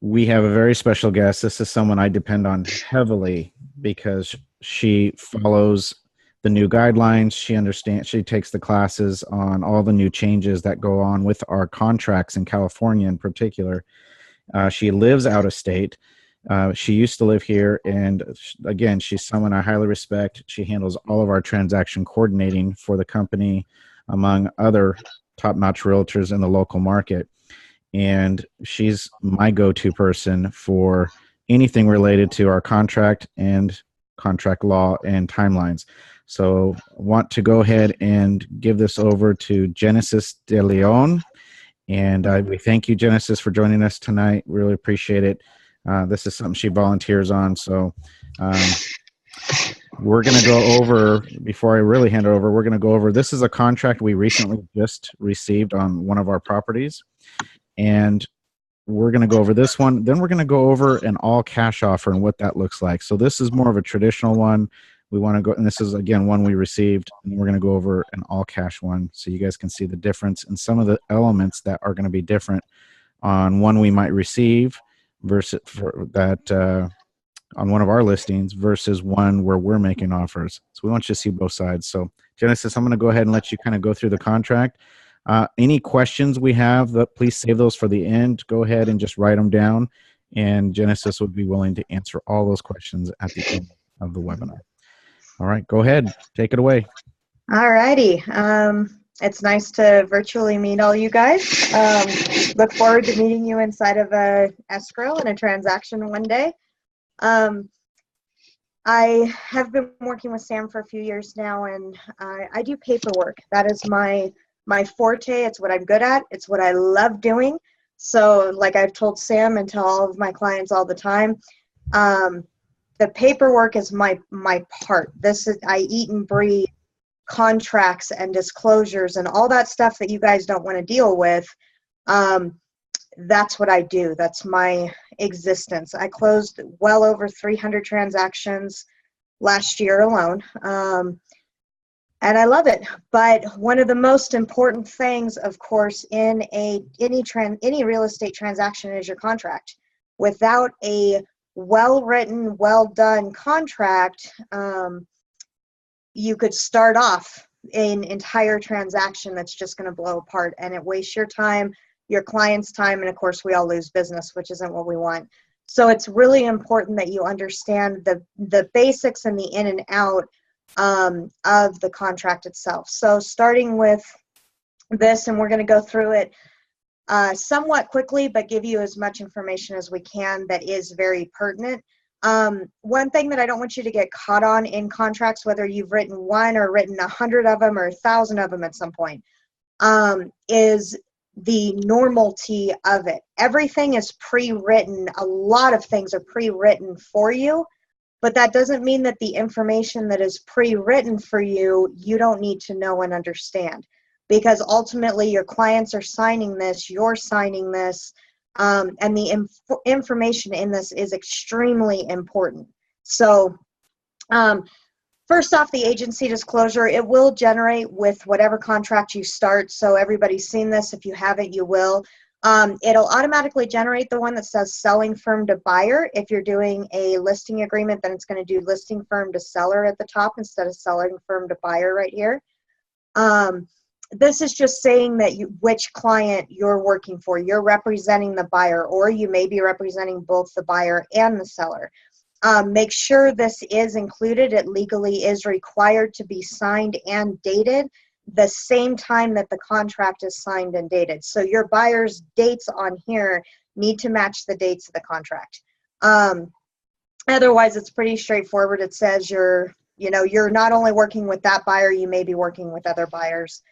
We have a very special guest. This is someone I depend on heavily because she follows the new guidelines. She understands, she takes the classes on all the new changes that go on with our contracts in California in particular. She lives out of state. She used to live here. And again, she's someone I highly respect. She handles all of our transaction coordinating for the company, among other top-notch realtors in the local market, and she's my go-to person for anything related to our contract and contract law and timelines. So I want to go ahead and give this over to Genesis De Leon. And we thank you, Genesis, for joining us tonight. Really appreciate it. This is something she volunteers on. So we're going to go over, before I really hand it over, we're going to go over, this is a contract we recently just received on one of our properties. And we're going to go over this one. Then we're going to go over an all cash offer and what that looks like. So this is more of a traditional one. We want to go, and this is again one we received, and we're going to go over an all cash one so you guys can see the difference and some of the elements that are going to be different on one we might receive versus for that on one of our listings versus one where we're making offers. So we want you to see both sides. So Genesis, I'm going to go ahead and let you kind of go through the contract. Any questions we have, please save those for the end. Go ahead and just write them down, and Genesis would be willing to answer all those questions at the end of the webinar. All right, go ahead. Take it away. All righty. It's nice to virtually meet all you guys. Look forward to meeting you inside of a escrow and a transaction one day. I have been working with Sam for a few years now, and I do paperwork. That is my forte. It's what I'm good at. It's what I love doing. So like I've told Sam and tell all of my clients all the time, the paperwork is my part. I eat and breathe contracts and disclosures and all that stuff that you guys don't want to deal with. That's what I do. That's my existence. I closed well over 300 transactions last year alone. And I love it. But one of the most important things, of course, in any real estate transaction is your contract. Without a well-written, well-done contract, you could start off an entire transaction that's just going to blow apart, and it wastes your time, your client's time, and of course we all lose business, which isn't what we want. So it's really important that you understand the basics and the in and out of the contract itself. So starting with this, and we're going to go through it somewhat quickly, but give you as much information as we can that is very pertinent. One thing that I don't want you to get caught on in contracts, whether you've written one or written 100 of them or 1,000 of them at some point, is the normalcy of it. Everything is pre-written. A lot of things are pre-written for you. But that doesn't mean that the information that is pre-written for you, you don't need to know and understand. Because ultimately your clients are signing this, you're signing this, and the information in this is extremely important. So first off, the agency disclosure, it will generate with whatever contract you start. So everybody's seen this. If you haven't, you will. It'll automatically generate the one that says selling firm to buyer. If you're doing a listing agreement, then it's going to do listing firm to seller at the top instead of selling firm to buyer right here. This is just saying that which client you're working for. You're representing the buyer, or you may be representing both the buyer and the seller. Make sure this is included. It legally is required to be signed and dated the same time that the contract is signed and dated. So your buyer's dates on here need to match the dates of the contract. Otherwise, it's pretty straightforward. It says you're not only working with that buyer, you may be working with other buyers,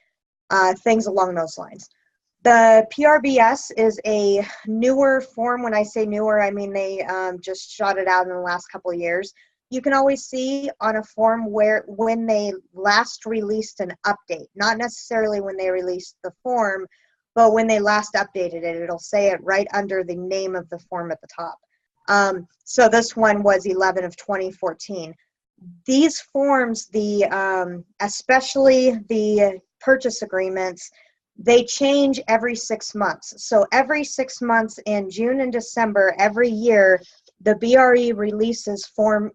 things along those lines. The PRBS is a newer form. When I say newer, I mean they just shot it out in the last couple of years. You can always see on a form when they last released an update, not necessarily when they released the form, but when they last updated it. It'll say it right under the name of the form at the top. So this one was 11 of 2014. These forms, especially the purchase agreements, they change every 6 months. So every 6 months in June and December every year, the BRE releases form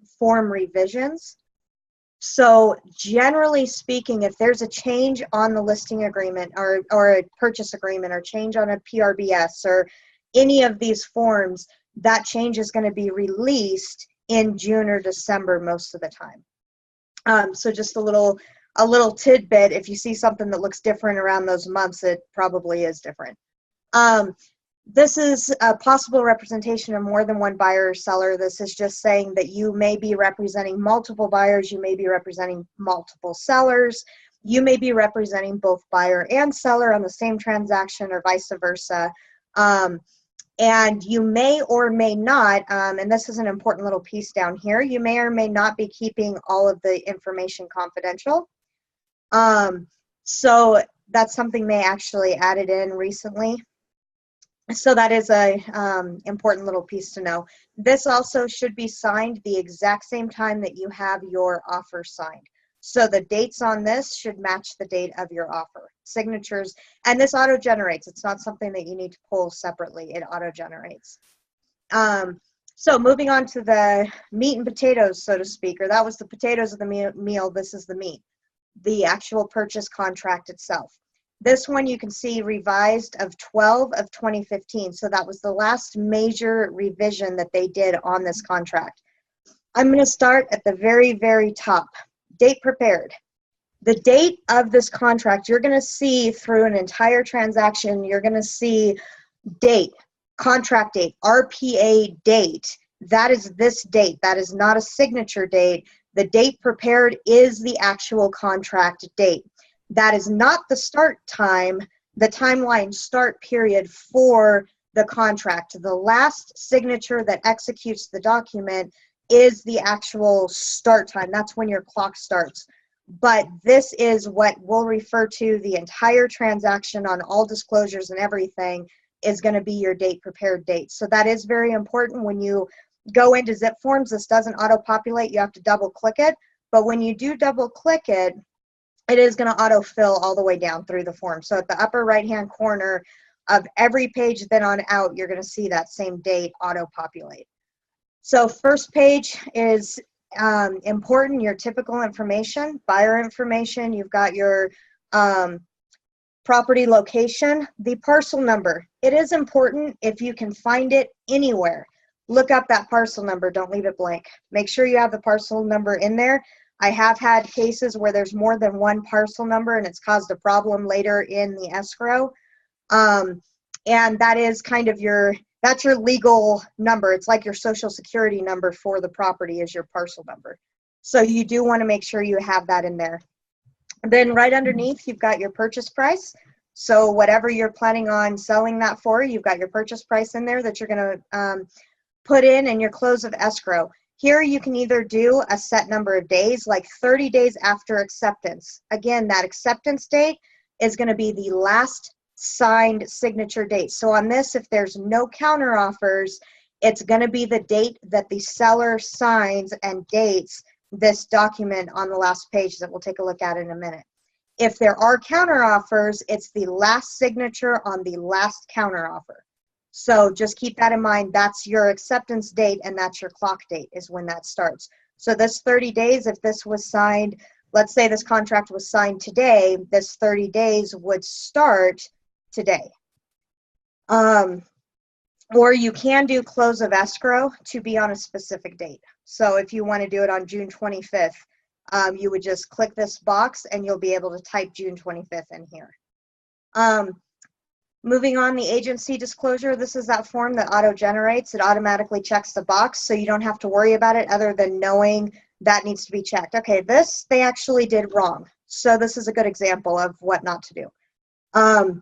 revisions. So generally speaking, if there's a change on the listing agreement or a purchase agreement or change on a PRBS or any of these forms, that change is going to be released in June or December most of the time. So just a little tidbit, if you see something that looks different around those months, it probably is different. This is a possible representation of more than one buyer or seller. This is just saying that you may be representing multiple buyers, you may be representing multiple sellers, you may be representing both buyer and seller on the same transaction or vice versa. And you may or may not, and this is an important little piece down here, you may or may not be keeping all of the information confidential. So that's something they actually added in recently. So that is a important little piece to know. This also should be signed the exact same time that you have your offer signed. So the dates on this should match the date of your offer. Signatures, and this auto-generates. It's not something that you need to pull separately. It auto-generates. So moving on to the meat and potatoes, so to speak, or that was the potatoes of the meal. This is the meat, the actual purchase contract itself. This one you can see revised of 12 of 2015. So that was the last major revision that they did on this contract. I'm going to start at the very, very top. Date prepared. The date of this contract, you're going to see through an entire transaction, you're going to see date, contract date, RPA date. That is this date. That is not a signature date. The date prepared is the actual contract date. That is not the start time, the timeline start period for the contract. The last signature that executes the document is the actual start time. That's when your clock starts. But this is what we'll refer to the entire transaction on all disclosures and everything is going to be your date prepared date. So that is very important. When you go into zip forms, this doesn't auto-populate. You have to double click it. But when you do double click it, it is going to autofill all the way down through the form. So at the upper right-hand corner of every page then on out, you're going to see that same date auto-populate. So first page is important, your typical information, buyer information. You've got your property location, the parcel number. It is important if you can find it anywhere. Look up that parcel number. Don't leave it blank. Make sure you have the parcel number in there. I have had cases where there's more than one parcel number and it's caused a problem later in the escrow. And that is kind of that's your legal number. It's like your social security number for the property is your parcel number. So you do want to make sure you have that in there. Then right underneath, you've got your purchase price. So whatever you're planning on selling that for, you've got your purchase price in there that you're going to put in and your close of escrow. Here you can either do a set number of days, like 30 days after acceptance. Again, that acceptance date is going to be the last signed signature date. So on this, if there's no counter offers, it's going to be the date that the seller signs and dates this document on the last page that we'll take a look at in a minute. If there are counter offers, it's the last signature on the last counter offer. So just keep that in mind. That's your acceptance date and that's your clock date is when that starts. So this 30 days, if this was signed, let's say this contract was signed today, this 30 days would start today. Or you can do close of escrow to be on a specific date. So if you want to do it on June 25th, you would just click this box and you'll be able to type June 25th in here. Moving on, the agency disclosure, this is that form that auto-generates. It automatically checks the box, so you don't have to worry about it other than knowing that needs to be checked. Okay, this they actually did wrong. So this is a good example of what not to do.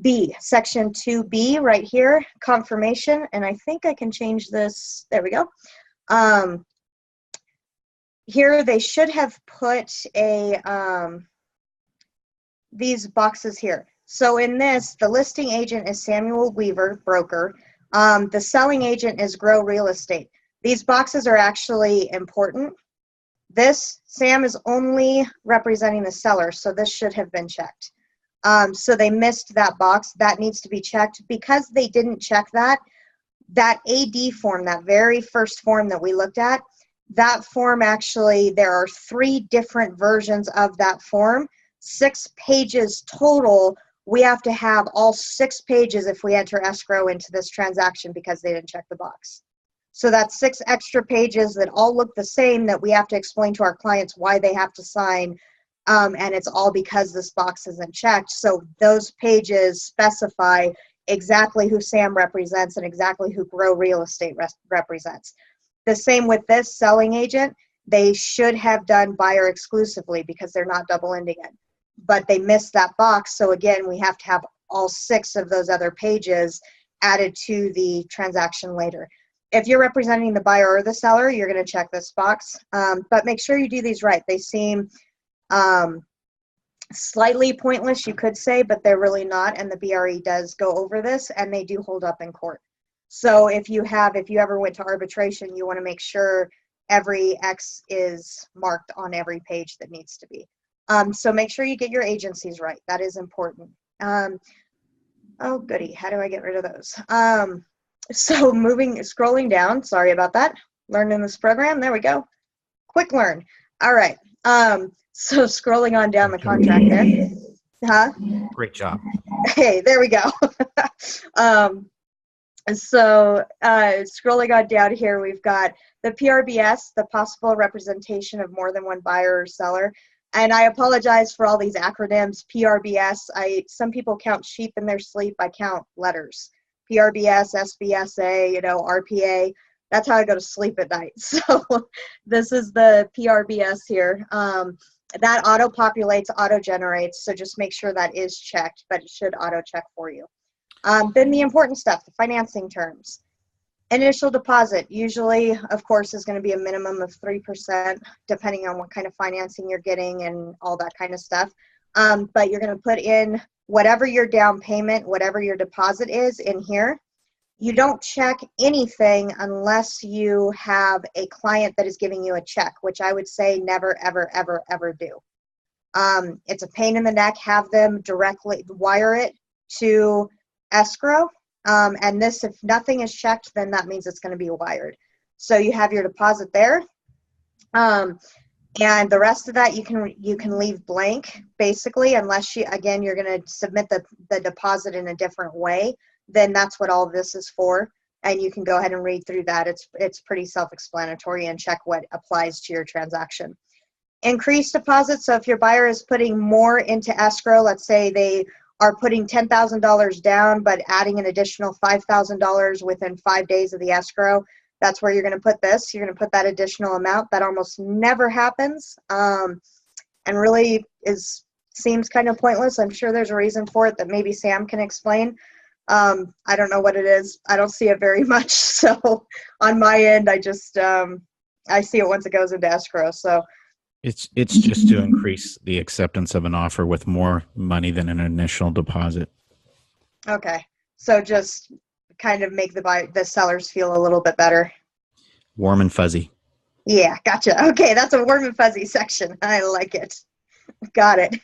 B, section 2B right here, confirmation, and I think I can change this. There we go. Here they should have put these boxes here. So in this, the listing agent is Samuel Weaver, broker. The selling agent is Grow Real Estate. These boxes are actually important. This, Sam is only representing the seller, so this should have been checked. So they missed that box. That needs to be checked. Because they didn't check that, that AD form, that very first form that we looked at, that form actually, there are 3 different versions of that form, 6 pages total. We have to have all 6 pages if we enter escrow into this transaction because they didn't check the box. So that's 6 extra pages that all look the same that we have to explain to our clients why they have to sign. And it's all because this box isn't checked. So those pages specify exactly who Sam represents and exactly who Grow Real Estate represents. The same with this selling agent. They should have done buyer exclusively because they're not double ending it. But they missed that box. So again, we have to have all 6 of those other pages added to the transaction later. If you're representing the buyer or the seller, you're going to check this box. But make sure you do these right. They seem slightly pointless, you could say, but they're really not. And the BRE does go over this, and they do hold up in court. So if you ever went to arbitration, you want to make sure every X is marked on every page that needs to be. So make sure you get your agencies right. That is important. Oh, goody. How do I get rid of those? So scrolling down, sorry about that. Learning this program. There we go. Quick learn. All right. So scrolling on down the contract there. Huh? Great job. Hey, there we go. So scrolling on down here, we've got the PRBS, the possible representation of more than one buyer or seller. And I apologize for all these acronyms. PRBS, some people count sheep in their sleep. I count letters. PRBS, SBSA, RPA. That's how I go to sleep at night. So this is the PRBS here. That auto-populates, auto-generates, so just make sure that is checked, but it should auto-check for you. Then the important stuff, the financing terms. Initial deposit, usually, of course, is going to be a minimum of 3%, depending on what kind of financing you're getting and all that kind of stuff. But you're going to put in whatever your down payment, whatever your deposit is in here. You don't check anything unless you have a client that is giving you a check, which I would say never, ever, ever, ever do. It's a pain in the neck. Have them directly wire it to escrow. And this, if nothing is checked, then that means it's going to be wired. So you have your deposit there. And the rest of that you can leave blank, basically, unless you're going to submit the deposit in a different way. Then that's what all this is for. And you can go ahead and read through that. It's pretty self-explanatory, and check what applies to your transaction. Increased deposit. So if your buyer is putting more into escrow, let's say they are putting $10,000 down, but adding an additional $5,000 within 5 days of the escrow, that's where you're going to put this. You're going to put that additional amount. That almost never happens, and really seems kind of pointless. I'm sure there's a reason for it that maybe Sam can explain. I don't know what it is. I don't see it very much. So on my end, I just I see it once it goes into escrow. So it's just to increase the acceptance of an offer with more money than an initial deposit. Okay. So just kind of make the sellers feel a little bit better. Warm and fuzzy. Yeah, gotcha. Okay, that's a warm and fuzzy section. I like it. Got it.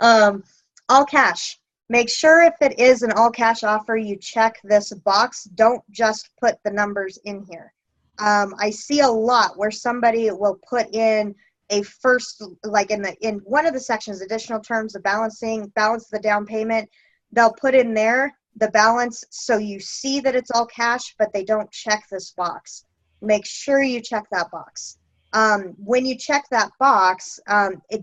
All cash. Make sure if it is an all cash offer, you check this box. Don't just put the numbers in here. I see a lot where somebody will put in a first, like in one of the sections, additional terms of balance the down payment. They'll put in there the balance so you see that it's all cash, but they don't check this box. Make sure you check that box. When you check that box,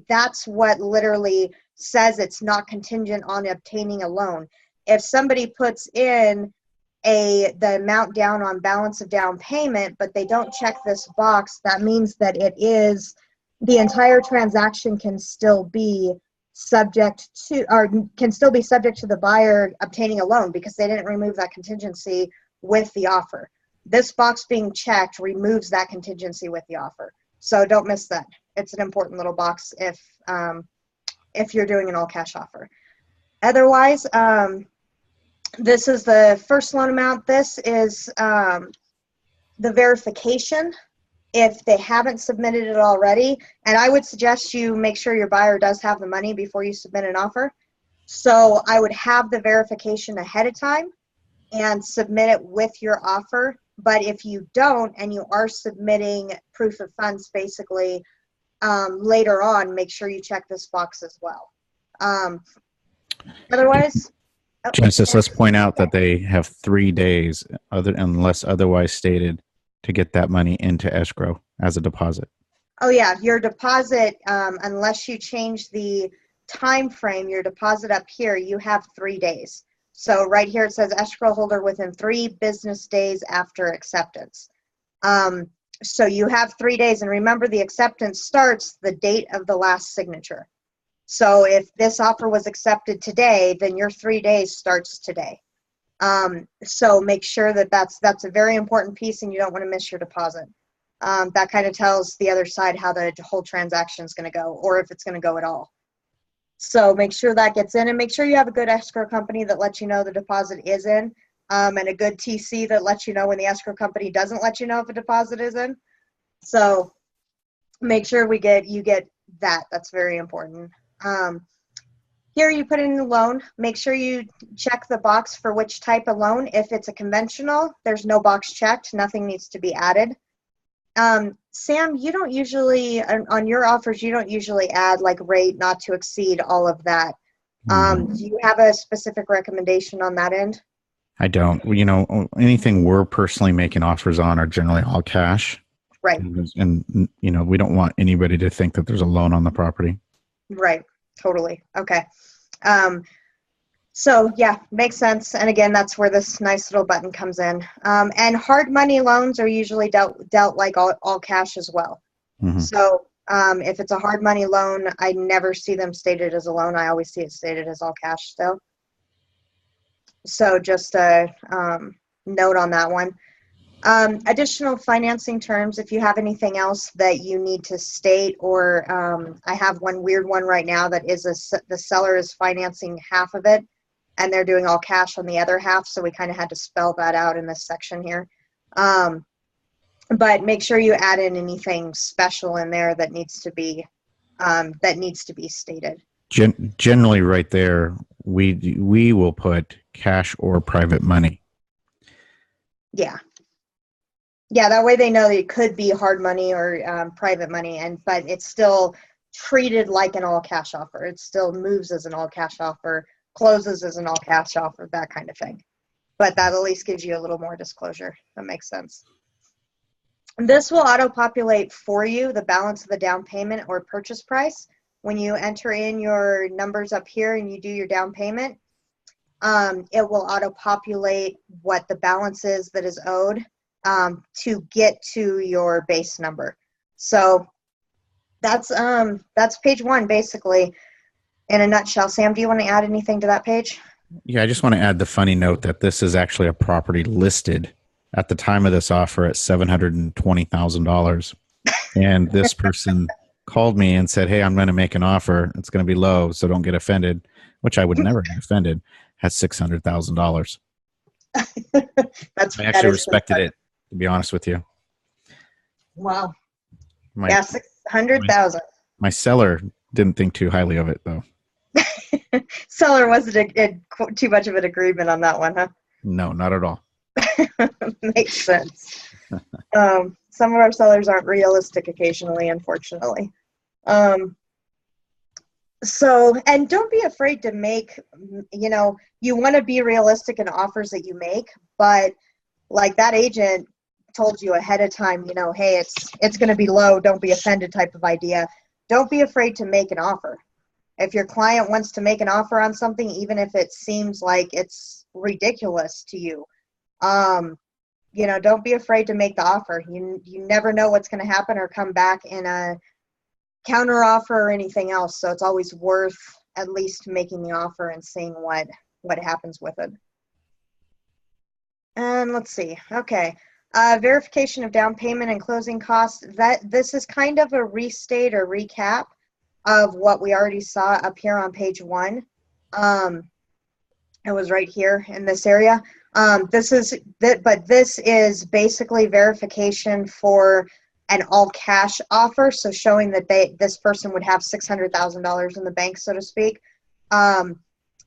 that's what literally says it's not contingent on obtaining a loan. If somebody puts in the amount down on balance of down payment, but they don't check this box, that means that the entire transaction can still be subject to the buyer obtaining a loan because they didn't remove that contingency with the offer. This box being checked removes that contingency with the offer. So don't miss that. It's an important little box if you're doing an all cash offer. Otherwise, this is the first loan amount. This is the verification if they haven't submitted it already. And I would suggest you make sure your buyer does have the money before you submit an offer. So I would have the verification ahead of time and submit it with your offer. But if you don't, and you are submitting proof of funds basically later on, make sure you check this box as well. Otherwise, Genesis, let's point out that they have 3 days, unless otherwise stated, to get that money into escrow as a deposit. oh yeah, your deposit, unless you change the time frame, your deposit up here, you have 3 days. So right here it says escrow holder within 3 business days after acceptance. So you have 3 days, and remember the acceptance starts the date of the last signature. So if this offer was accepted today, then your 3 days starts today. So make sure that that's a very important piece, and you don't want to miss your deposit. That kind of tells the other side how the whole transaction is going to go, or if it's going to go at all. So make sure that gets in, and make sure you have a good escrow company that lets you know the deposit is in, and a good TC that lets you know when the escrow company doesn't let you know if a deposit is in. So make sure you get that. That's very important. Here you put in the loan. Make sure you check the box for which type of loan. If it's a conventional, there's no box checked. Nothing needs to be added. Sam, you don't usually, on your offers, you don't usually add like rate, not to exceed, all of that. Do you have a specific recommendation on that end? I don't. Anything we're personally making offers on are generally all cash. Right. And we don't want anybody to think that there's a loan on the property. Right. Totally. Okay. So yeah, makes sense. And again, that's where this nice little button comes in. And hard money loans are usually dealt like all cash as well. Mm-hmm. So if it's a hard money loan, I never see them stated as a loan. I always see it stated as all cash still. So just a note on that one. Additional financing terms, if you have anything else that you need to state, or I have one weird one right now that is the seller is financing half of it and they're doing all cash on the other half, so we kind of had to spell that out in this section here. But make sure you add in anything special in there that needs to be stated. Generally right there, we will put cash or private money. Yeah. Yeah, that way they know that it could be hard money or private money, but it's still treated like an all cash offer. It still moves as an all cash offer, closes as an all cash offer, that kind of thing. But that at least gives you a little more disclosure. That makes sense. This will auto-populate for you the balance of the down payment or purchase price. When you enter in your numbers up here and you do your down payment, it will auto-populate what the balance is that is owed to get to your base number. So that's page 1 basically in a nutshell. Sam, do you want to add anything to that page? Yeah, I just want to add the funny note that this is actually a property listed at the time of this offer at $720,000. And this person called me and said, hey, I'm going to make an offer. It's going to be low, so don't get offended, which I would never get offended, has $600,000. I actually respected it, to be honest with you. Wow. Yeah, 600,000. My seller didn't think too highly of it, though. Seller wasn't too much of an agreement on that one, huh? No, not at all. Makes sense. Some of our sellers aren't realistic occasionally, unfortunately. So, and don't be afraid to make, you want to be realistic in offers that you make, but like that agent told you ahead of time, hey, it's going to be low, don't be offended type of idea. Don't be afraid to make an offer. If your client wants to make an offer on something, even if it seems like it's ridiculous to you, don't be afraid to make the offer. You never know what's going to happen or come back in a counter offer or anything else. So it's always worth at least making the offer and seeing what happens with it. And let's see. Okay. Verification of down payment and closing costs. This is kind of a restate or recap of what we already saw up here on page 1. It was right here in this area. This is basically verification for an all cash offer. So showing that this person would have $600,000 in the bank, so to speak.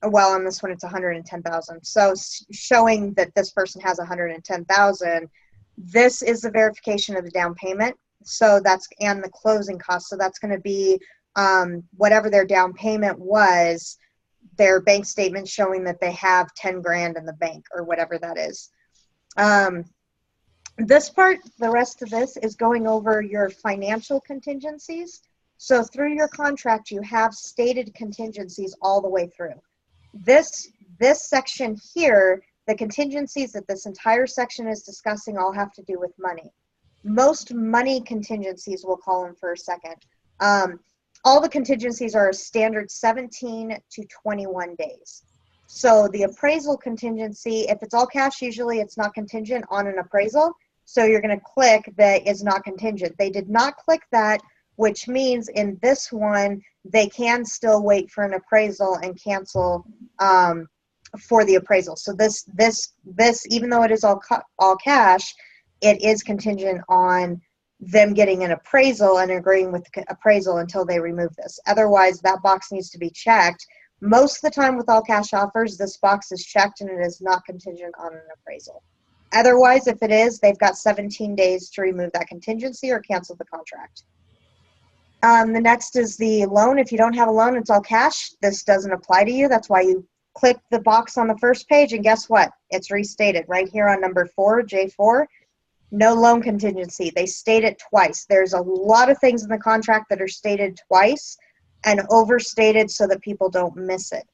well, on this one it's 110,000. So showing that this person has 110,000, this is the verification of the down payment. So that's, and the closing costs. So that's going to be whatever their down payment was, their bank statement showing that they have 10 grand in the bank or whatever that is. This part, the rest of this is going over your financial contingencies. So through your contract, you have stated contingencies all the way through. This section here, the contingencies that this entire section is discussing all have to do with money. Most money contingencies, we'll call them for a second. All the contingencies are a standard 17 to 21 days. So the appraisal contingency, if it's all cash, usually it's not contingent on an appraisal. So you're going to click that is not contingent. They did not click that, which means in this one, they can still wait for an appraisal and cancel for the appraisal. So this, even though it is all cash, it is contingent on them getting an appraisal and agreeing with the appraisal until they remove this. Otherwise, that box needs to be checked. Most of the time with all cash offers, this box is checked and it is not contingent on an appraisal. Otherwise, if it is, they've got 17 days to remove that contingency or cancel the contract. The next is the loan. If you don't have a loan, it's all cash. This doesn't apply to you. That's why you click the box on the first page, and guess what? It's restated right here on number 4, J4. No loan contingency. They state it twice. There's a lot of things in the contract that are stated twice and overstated so that people don't miss it.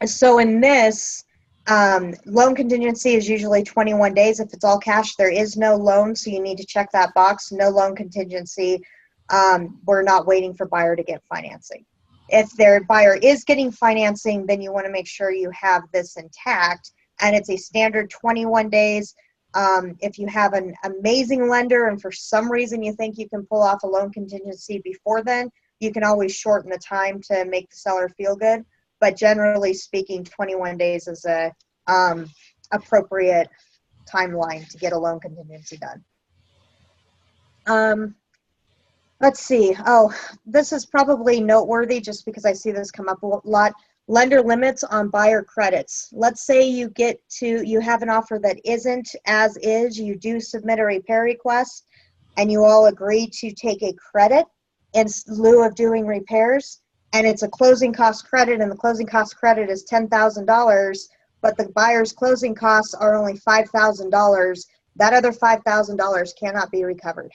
So in this, loan contingency is usually 21 days. If it's all cash, there is no loan, so you need to check that box. No loan contingency. We're not waiting for buyer to get financing. If their buyer is getting financing, then you want to make sure you have this intact, and it's a standard 21 days. If you have an amazing lender and for some reason you think you can pull off a loan contingency before then, you can always shorten the time to make the seller feel good. But generally speaking, 21 days is a appropriate timeline to get a loan contingency done. Let's see. Oh, this is probably noteworthy just because I see this come up a lot. Lender limits on buyer credits. Let's say you have an offer that isn't as is, you do submit a repair request, and you all agree to take a credit in lieu of doing repairs, and it's a closing cost credit, and the closing cost credit is $10,000, but the buyer's closing costs are only $5,000, that other $5,000 cannot be recovered.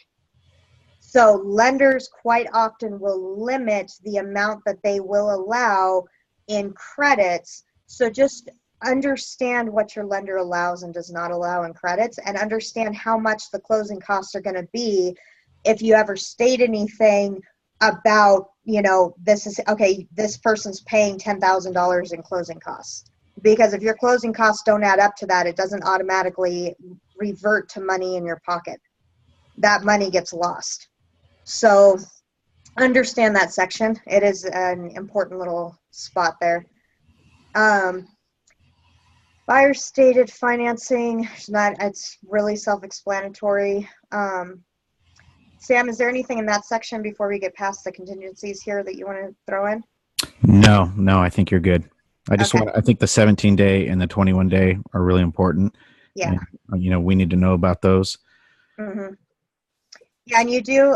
So lenders quite often will limit the amount that they will allow in credits. So just understand what your lender allows and does not allow in credits, and understand how much the closing costs are going to be. If you ever state anything about, this is, okay, this person's paying $10,000 in closing costs. Because if your closing costs don't add up to that, it doesn't automatically revert to money in your pocket. That money gets lost. So understand that section. It is an important little spot there. Buyer stated financing, it's really self-explanatory. Sam, is there anything in that section before we get past the contingencies here that you want to throw in? No, I think you're good. I think the 17-day and the 21-day are really important. Yeah. And, we need to know about those. Mm-hmm. Yeah, and you do,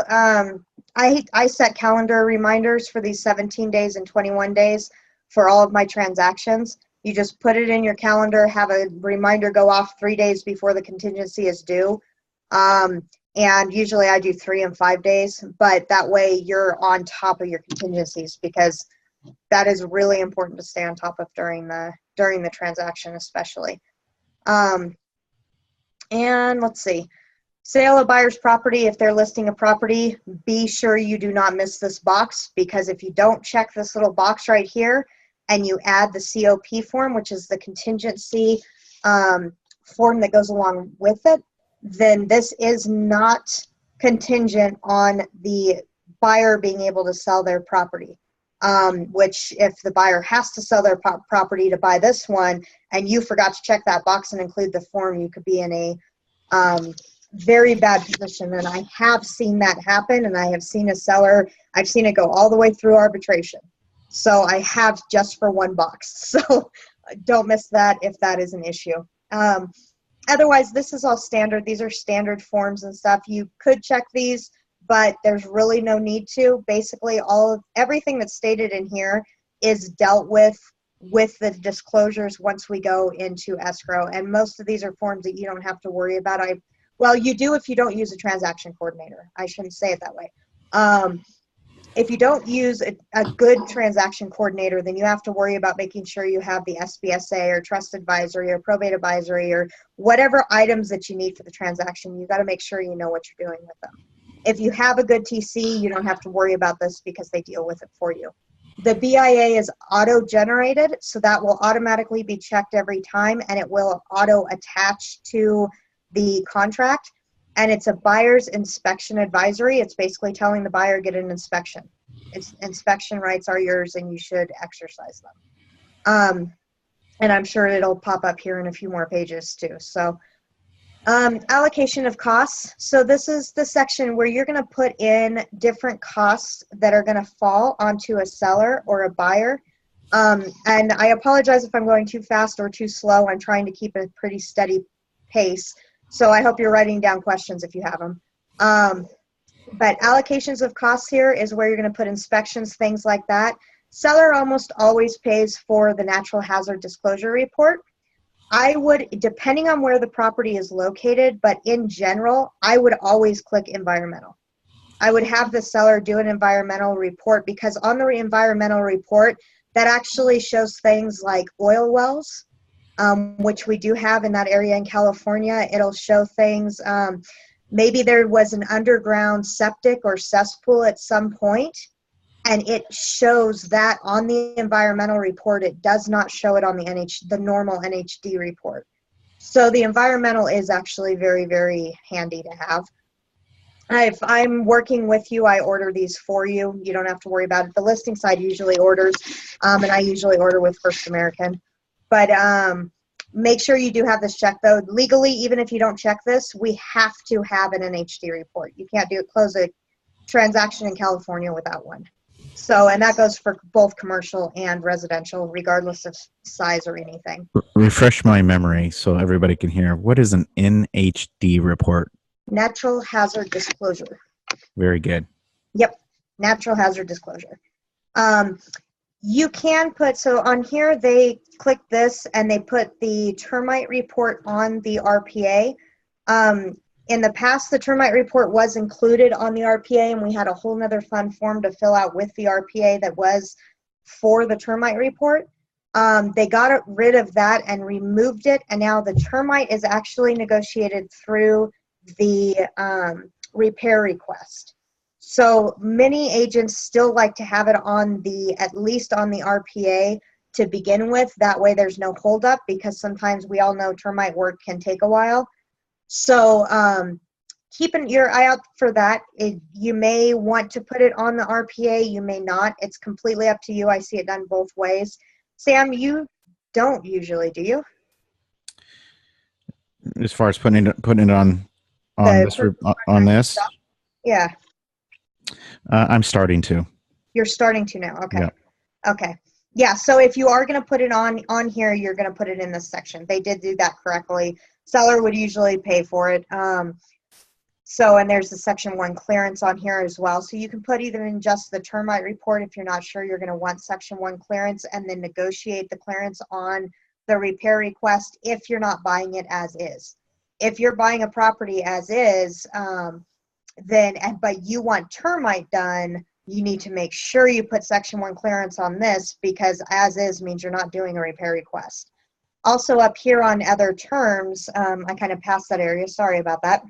I set calendar reminders for these 17 days and 21 days for all of my transactions. You just put it in your calendar, have a reminder go off 3 days before the contingency is due. And usually I do 3 and 5 days, but that way you're on top of your contingencies, because that is really important to stay on top of during the transaction, especially. And let's see. Sale of buyer's property. If they're listing a property, be sure you do not miss this box, because if you don't check this little box right here and you add the COP form, which is the contingency form that goes along with it, then this is not contingent on the buyer being able to sell their property. Which if the buyer has to sell their property to buy this one and you forgot to check that box and include the form, you could be in a very bad position. And I have seen that happen, and I have seen a seller, I've seen it go all the way through arbitration. So I have just for one box. So don't miss that if that is an issue. Otherwise, this is all standard. These are standard forms and stuff. You could check these, but there's really no need to. Basically, everything that's stated in here is dealt with the disclosures once we go into escrow. And most of these are forms that you don't have to worry about. Well, you do if you don't use a transaction coordinator. I shouldn't say it that way. If you don't use a good transaction coordinator, then you have to worry about making sure you have the SBSA or trust advisory or probate advisory or whatever items that you need for the transaction. You got to make sure you know what you're doing with them. If you have a good TC, you don't have to worry about this because they deal with it for you. The BIA is auto-generated, so that will automatically be checked every time, and it will auto-attach to the contract. And it's a buyer's inspection advisory. It's basically telling the buyer, get an inspection. Inspection rights are yours, and you should exercise them. And I'm sure it'll pop up here in a few more pages too. So allocation of costs. So this is the section where you're going to put in different costs that are going to fall onto a seller or a buyer. And I apologize if I'm going too fast or too slow. I'm trying to keep a pretty steady pace. So I hope you're writing down questions if you have them. But allocations of costs here is where you're going to put inspections, things like that. Seller almost always pays for the natural hazard disclosure report. I would, depending on where the property is located, but in general, I would always click environmental. I would have the seller do an environmental report, because on the environmental report, that actually shows things like oil wells, which we do have in that area in California. It'll show things, maybe there was an underground septic or cesspool at some point, and it shows that on the environmental report. It does not show it on the normal NHD report. So the environmental is actually very, very handy to have. If I'm working with you, I order these for you. You don't have to worry about it. The listing side usually orders, and I usually order with First American. But make sure you do have this checked, though. Legally, even if you don't check this, we have to have an NHD report. You can't close a transaction in California without one. So, and that goes for both commercial and residential, regardless of size or anything. Refresh my memory so everybody can hear. What is an NHD report? Natural hazard disclosure. Very good. Yep, natural hazard disclosure. You can put, so on here they click this and they put the termite report on the RPA. In the past, the termite report was included on the RPA, and we had a whole nother fun form to fill out with the RPA that was for the termite report. They got rid of that and removed it, and now the termite is actually negotiated through the repair request. So many agents still like to have it on at least on the RPA to begin with. That way there's no holdup, because sometimes we all know termite work can take a while. So keeping your eye out for that. You may want to put it on the RPA, you may not. It's completely up to you. I see it done both ways. Sam, you don't usually, do you? As far as putting it on this? Yeah. I'm starting to. You're starting to now. Okay. Yeah. Okay. Yeah. So if you are going to put it on here, you're going to put it in this section. They did do that correctly. Seller would usually pay for it. So, and there's the section 1 clearance on here as well. So you can put either in just the termite report if you're not sure you're going to want section 1 clearance, and then negotiate the clearance on the repair request if you're not buying it as is. If you're buying a property as is, but you want termite done, you need to make sure you put section 1 clearance on this, because as is means you're not doing a repair request. Also up here on other terms, I kind of passed that area, sorry about that.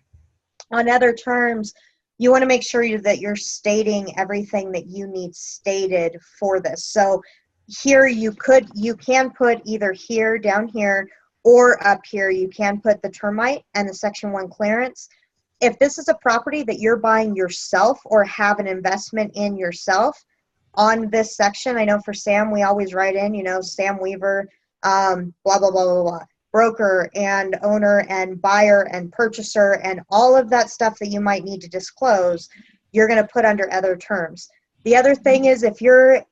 On other terms, you want to make sure that you're stating everything that you need stated for this. So here you can put either here, down here, or up here, you can put the termite and the section 1 clearance. If this is a property that you're buying yourself or have an investment in yourself, on this section, I know for Sam, we always write in, Sam Weaver, blah, blah, blah, blah, blah, broker and owner and buyer and purchaser and all of that stuff that you might need to disclose, you're going to put under other terms. The other thing is if you're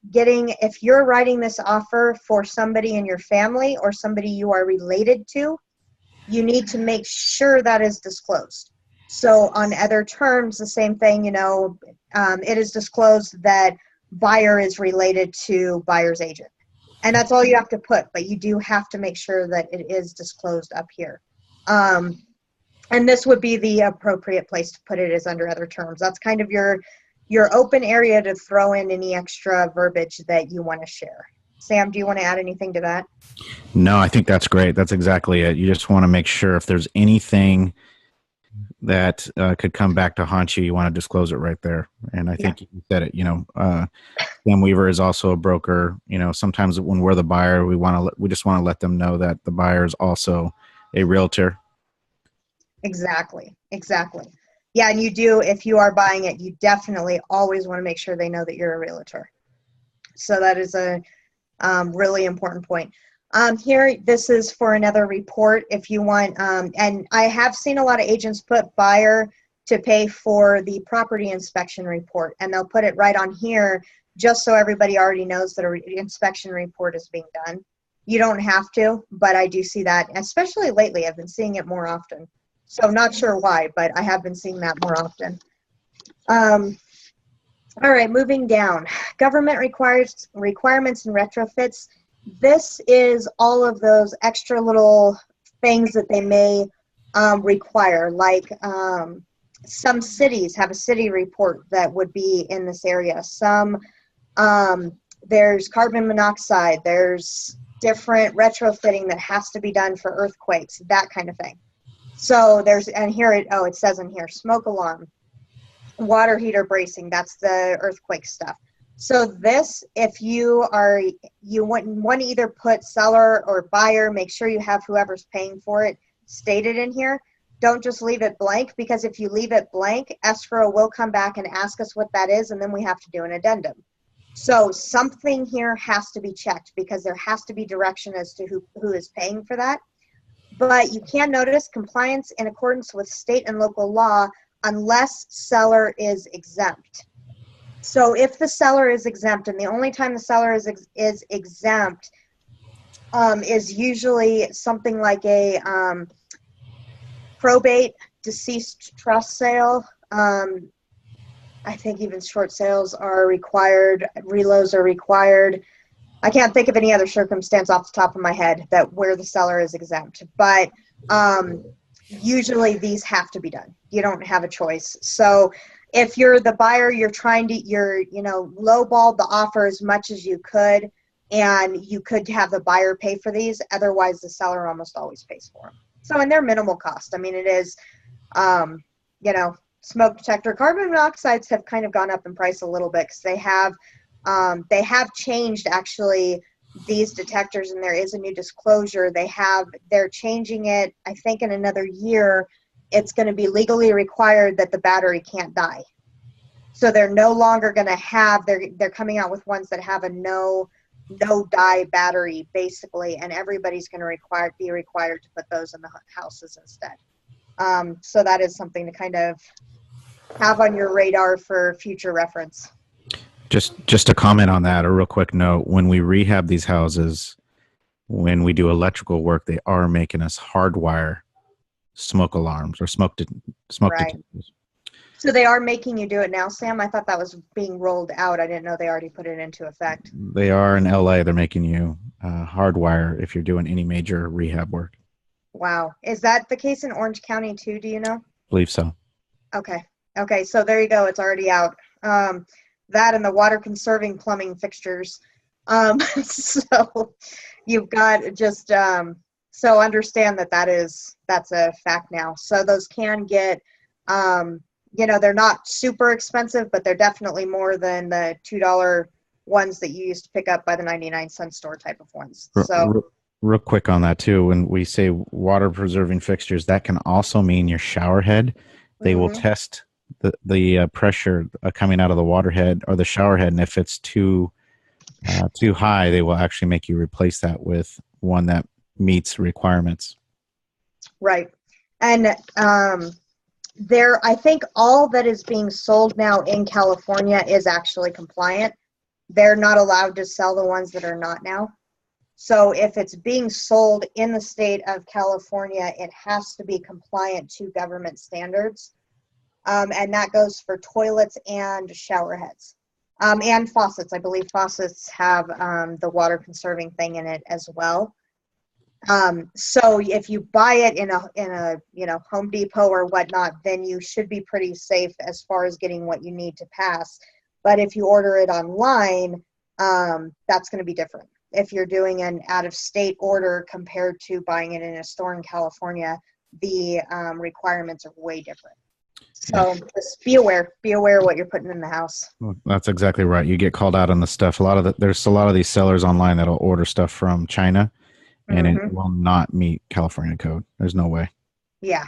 writing this offer for somebody in your family or somebody you are related to, you need to make sure that is disclosed. So on other terms, the same thing, it is disclosed that buyer is related to buyer's agent. And that's all you have to put, but you do have to make sure that it is disclosed up here. And this would be the appropriate place to put it, is under other terms. That's kind of your open area to throw in any extra verbiage that you want to share. Sam, do you want to add anything to that? No, I think that's great. That's exactly it. You just want to make sure if there's anything that could come back to haunt you, you want to disclose it right there. And I think you said it. Sam Weaver is also a broker. Sometimes when we're the buyer, we just want to let them know that the buyer is also a realtor. Exactly. Yeah, and you do, if you are buying it, you definitely always want to make sure they know that you're a realtor. So that is a really important point. Here, this is for another report if you want, and I have seen a lot of agents put buyer to pay for the property inspection report, and they'll put it right on here just so everybody already knows that an inspection report is being done. You don't have to, but I do see that, especially lately. I've been seeing it more often. So not sure why, but I have been seeing that more often. All right, moving down. Government requirements and retrofits. This is all of those extra little things that they may require, like some cities have a city report that would be in this area. There's carbon monoxide, there's different retrofitting that has to be done for earthquakes, that kind of thing. So it says in here, smoke alarm, water heater bracing, that's the earthquake stuff. So this, if you want to either put seller or buyer, make sure you have whoever's paying for it stated in here. Don't just leave it blank, because if you leave it blank, escrow will come back and ask us what that is, and then we have to do an addendum. So something here has to be checked, because there has to be direction as to who is paying for that. But you can notice compliance in accordance with state and local law unless seller is exempt. So if the seller is exempt, and the only time the seller is exempt is usually something like a probate, deceased trust sale. I think even short sales are required, relos are required. I can't think of any other circumstance off the top of my head where the seller is exempt, but usually these have to be done. You don't have a choice. So if you're the buyer, you're lowball the offer as much as you could, and you could have the buyer pay for these. Otherwise, the seller almost always pays for them. So, and they're minimal cost. I mean, it is, smoke detector. Carbon monoxides have kind of gone up in price a little bit, because they have changed actually these detectors, and there is a new disclosure. They're changing it. I think in another year, it's going to be legally required that the battery can't die. So they're no longer going to have, they're coming out with ones that have a no die battery basically, and everybody's going to be required to put those in the houses instead. So that is something to kind of have on your radar for future reference. Just to comment on that, a real quick note: when we rehab these houses, when we do electrical work, they are making us hardwire smoke alarms or smoke detectors. So they are making you do it now, Sam? I thought that was being rolled out. I didn't know they already put it into effect. They are in LA. They're making you hardwire if you're doing any major rehab work. Wow. Is that the case in Orange County too? Do you know? I believe so. Okay. So there you go. It's already out. That and the water conserving plumbing fixtures. So you've got just, so understand that's a fact now. So those can get, they're not super expensive, but they're definitely more than the $2 ones that you used to pick up by the 99-cent store type of ones. So real quick on that too, when we say water preserving fixtures, that can also mean your shower head. They will test the pressure coming out of the water head or the shower head, and if it's too high, they will actually make you replace that with one that meets requirements. Right. And I think all that is being sold now in California is actually compliant. They're not allowed to sell the ones that are not now. So if it's being sold in the state of California, it has to be compliant to government standards. And that goes for toilets and shower heads. And faucets. I believe faucets have the water conserving thing in it as well. So if you buy it in a Home Depot or whatnot, then you should be pretty safe as far as getting what you need to pass. But if you order it online, that's going to be different. If you're doing an out-of-state order compared to buying it in a store in California, the requirements are way different. So just be aware what you're putting in the house. Well, that's exactly right. You get called out on the stuff. There's a lot of these sellers online that'll order stuff from China, and it will not meet California code. There's no way. Yeah.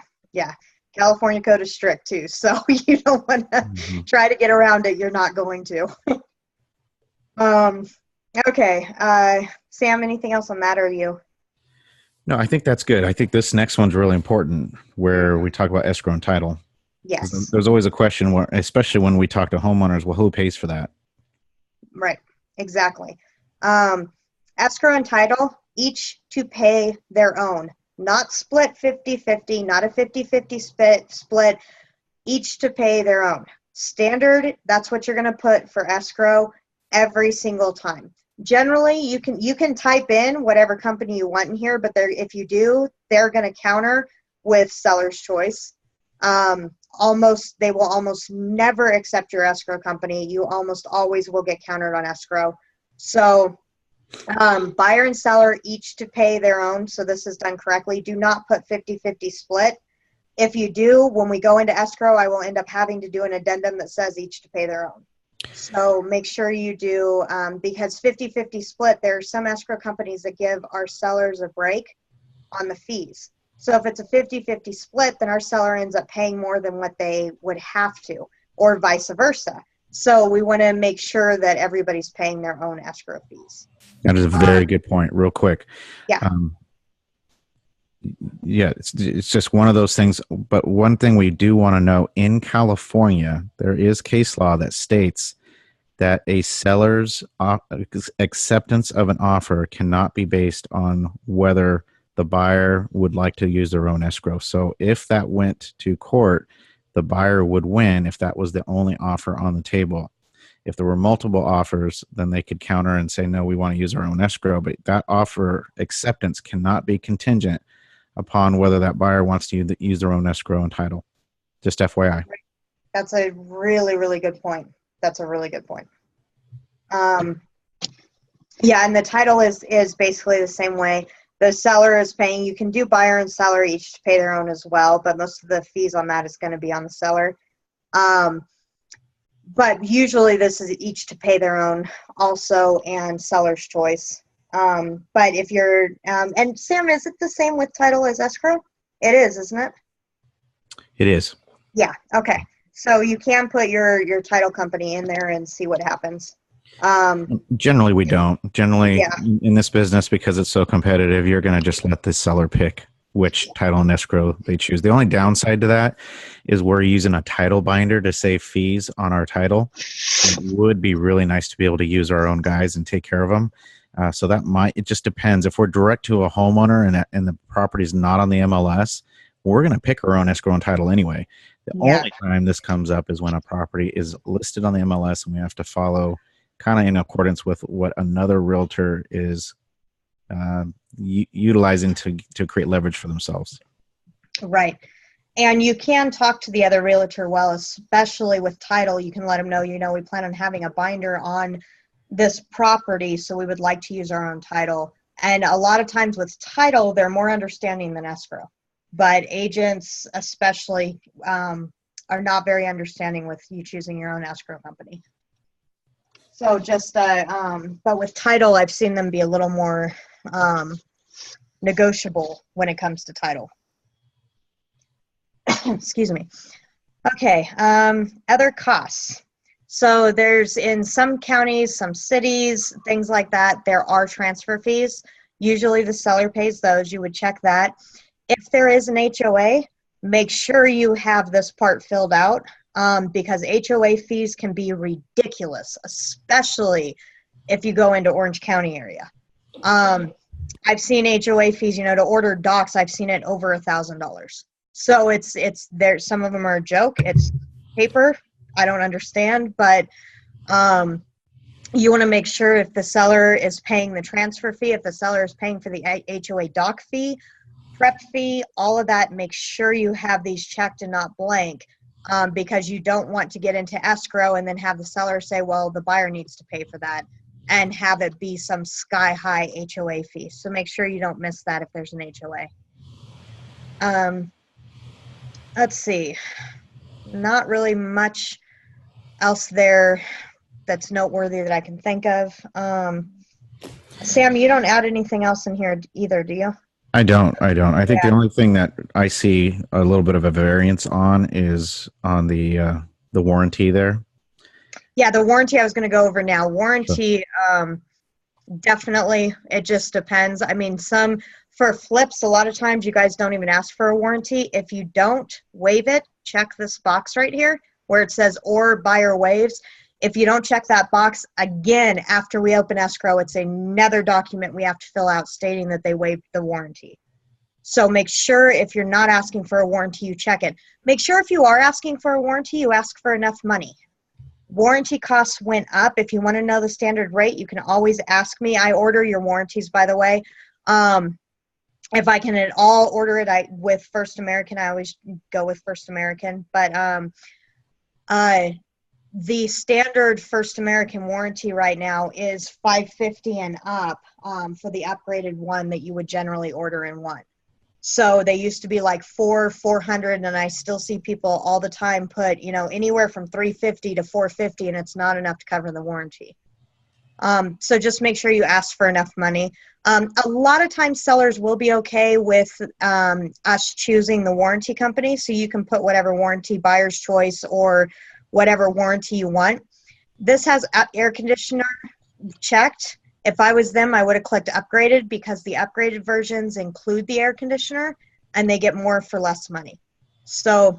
California code is strict too, so you don't want to try to get around it. You're not going to. Okay. Sam, anything else on that, or you? No, I think that's good. I think this next one's really important, where we talk about escrow and title. Yes. There's always a question, where, especially when we talk to homeowners, well, who pays for that? Right. Exactly. Escrow and title, each to pay their own. Not split 50-50, not a 50-50 split, each to pay their own. Standard, that's what you're going to put for escrow every single time. Generally, you can type in whatever company you want in here, but if you do, they're going to counter with seller's choice. They will almost never accept your escrow company. You almost always will get countered on escrow. So buyer and seller each to pay their own. So this is done correctly. Do not put 50-50 split. If you do, when we go into escrow, I will end up having to do an addendum that says each to pay their own. So make sure you do, because 50-50 split, there are some escrow companies that give our sellers a break on the fees. So if it's a 50-50 split, then our seller ends up paying more than what they would have to, or vice versa. So we want to make sure that everybody's paying their own escrow fees. That is a very good point. Real quick. Yeah. It's just one of those things. But one thing we do want to know, in California, there is case law that states that a seller's acceptance of an offer cannot be based on whether the buyer would like to use their own escrow. So if that went to court, the buyer would win if that was the only offer on the table. If there were multiple offers, then they could counter and say, no, we want to use our own escrow. But that offer acceptance cannot be contingent upon whether that buyer wants to use their own escrow and title. Just FYI. That's a really, really good point. That's a really good point. Yeah, and the title is basically the same way. The seller is paying. You can do buyer and seller each to pay their own as well, but most of the fees on that is going to be on the seller. But usually this is each to pay their own also, and seller's choice. But if you're, and Sam, is it the same with title as escrow? It is, isn't it? It is. Yeah. Okay. So you can put your title company in there and see what happens. Generally, we don't. Generally, in this business, because it's so competitive, you're going to just let the seller pick which title and escrow they choose. The only downside to that is we're using a title binder to save fees on our title. It would be really nice to be able to use our own guys and take care of them. So it just depends. If we're direct to a homeowner and the property is not on the MLS, we're going to pick our own escrow and title anyway. The only time this comes up is when a property is listed on the MLS and we have to follow kind of in accordance with what another realtor is utilizing to create leverage for themselves. Right. And you can talk to the other realtor well, especially with title. You can let them know, we plan on having a binder on this property, so we would like to use our own title. And a lot of times with title, they're more understanding than escrow. But agents especially are not very understanding with you choosing your own escrow company. So but with title, I've seen them be a little more negotiable when it comes to title. Excuse me. Okay, other costs. So there's, in some counties, some cities, things like that, there are transfer fees. Usually the seller pays those. You would check that. If there is an HOA, make sure you have this part filled out, because HOA fees can be ridiculous, especially if you go into Orange County area. I've seen HOA fees, to order docks, I've seen it over $1,000. So it's there. Some of them are a joke. It's paper. I don't understand, but you want to make sure if the seller is paying the transfer fee, if the seller is paying for the HOA dock fee, prep fee, all of that, make sure you have these checked and not blank, because you don't want to get into escrow and then have the seller say, well, the buyer needs to pay for that, and have it be some sky-high HOA fee. So make sure you don't miss that if there's an HOA. Let's see. Not really much else there that's noteworthy that I can think of. Sam, you don't add anything else in here either, do you? I don't. I think the only thing that I see a little bit of a variance on is on the warranty there. Yeah, the warranty I was going to go over now. Warranty, definitely, it just depends. I mean, for flips, a lot of times you guys don't even ask for a warranty. If you don't waive it, check this box right here where it says or buyer waives. If you don't check that box, again, after we open escrow, it's another document we have to fill out stating that they waived the warranty. So make sure if you're not asking for a warranty, you check it. Make sure if you are asking for a warranty, you ask for enough money. Warranty costs went up. If you want to know the standard rate, you can always ask me. I order your warranties, by the way. If I can at all order it with First American, I always go with First American. But the standard First American warranty right now is $550 and up, for the upgraded one that you would generally order in one. So they used to be like $400, and I still see people all the time put, anywhere from $350 to $450, and it's not enough to cover the warranty. So just make sure you ask for enough money. A lot of times sellers will be okay with us choosing the warranty company, so you can put whatever warranty, buyer's choice, or whatever warranty you want. This has air conditioner checked. If I was them, I would have clicked upgraded, because the upgraded versions include the air conditioner and they get more for less money. So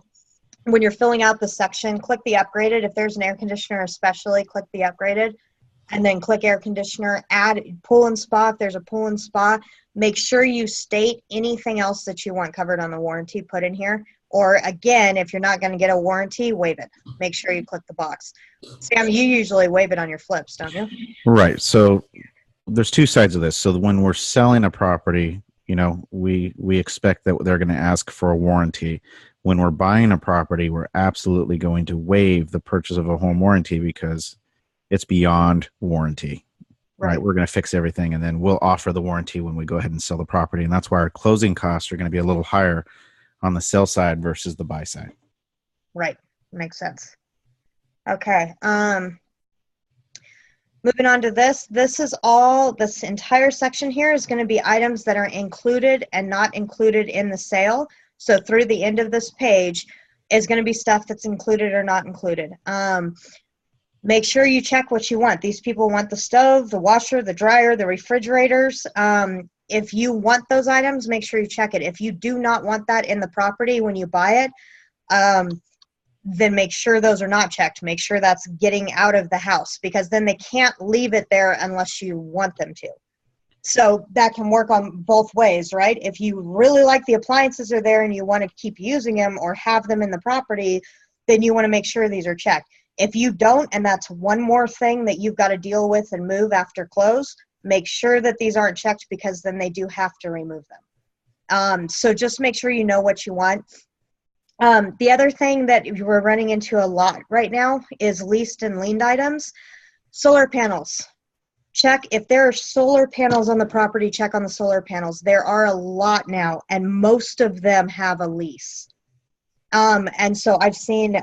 when you're filling out the section, click the upgraded. If there's an air conditioner especially, click the upgraded, and then click air conditioner, add pool and spa. If there's a pool and spa, make sure you state anything else that you want covered on the warranty, put in here. Or again, if you're not going to get a warranty, waive it. Make sure you click the box. Sam, you usually waive it on your flips, don't you? Right. So there's two sides of this. So when we're selling a property, we expect that they're going to ask for a warranty. When we're buying a property, we're absolutely going to waive the purchase of a home warranty because it's beyond warranty. Right. We're going to fix everything, and then we'll offer the warranty when we go ahead and sell the property. And that's why our closing costs are going to be a little higher on the sell side versus the buy side. Right. Makes sense. Okay. Moving on to this entire section here is going to be items that are included and not included in the sale. So through the end of this page is going to be stuff that's included or not included. Make sure you check what you want. These people want the stove, the washer, the dryer, the refrigerators. If you want those items, make sure you check it. If you do not want that in the property when you buy it, then make sure those are not checked. Make sure that's getting out of the house, because then they can't leave it there unless you want them to. So that can work on both ways, right? If you really like the appliances are there and you want to keep using them or have them in the property, then you want to make sure these are checked. If you don't, and that's one more thing that you've got to deal with and move after close, make sure that these aren't checked, because then they do have to remove them. So just make sure you know what you want. The other thing that we're running into a lot right now is leased and liened items. Solar panels. Check if there are solar panels on the property, check on the solar panels. There are a lot now, and most of them have a lease. And so I've seen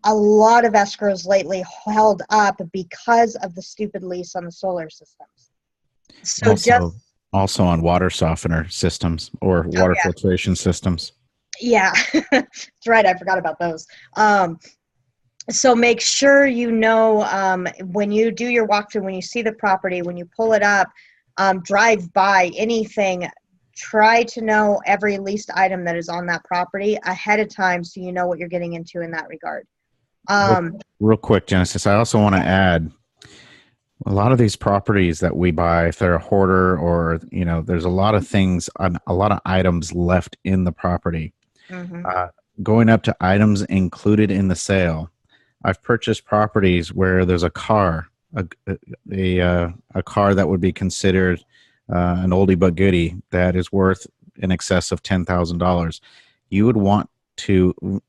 a lot of escrows lately held up because of the stupid lease on the solar systems. So also on water softener systems or water filtration systems. Yeah, that's right. I forgot about those. So make sure you know, when you do your walkthrough, when you see the property, when you pull it up, drive by anything, try to know every leased item that is on that property ahead of time so you know what you're getting into in that regard. Real quick, Genesis, I also want to add a lot of these properties that we buy, if they're a hoarder or, there's a lot of things, a lot of items left in the property. Mm-hmm. Going up to items included in the sale. I've purchased properties where there's a car, a car that would be considered an oldie but goodie that is worth in excess of $10,000. You would want to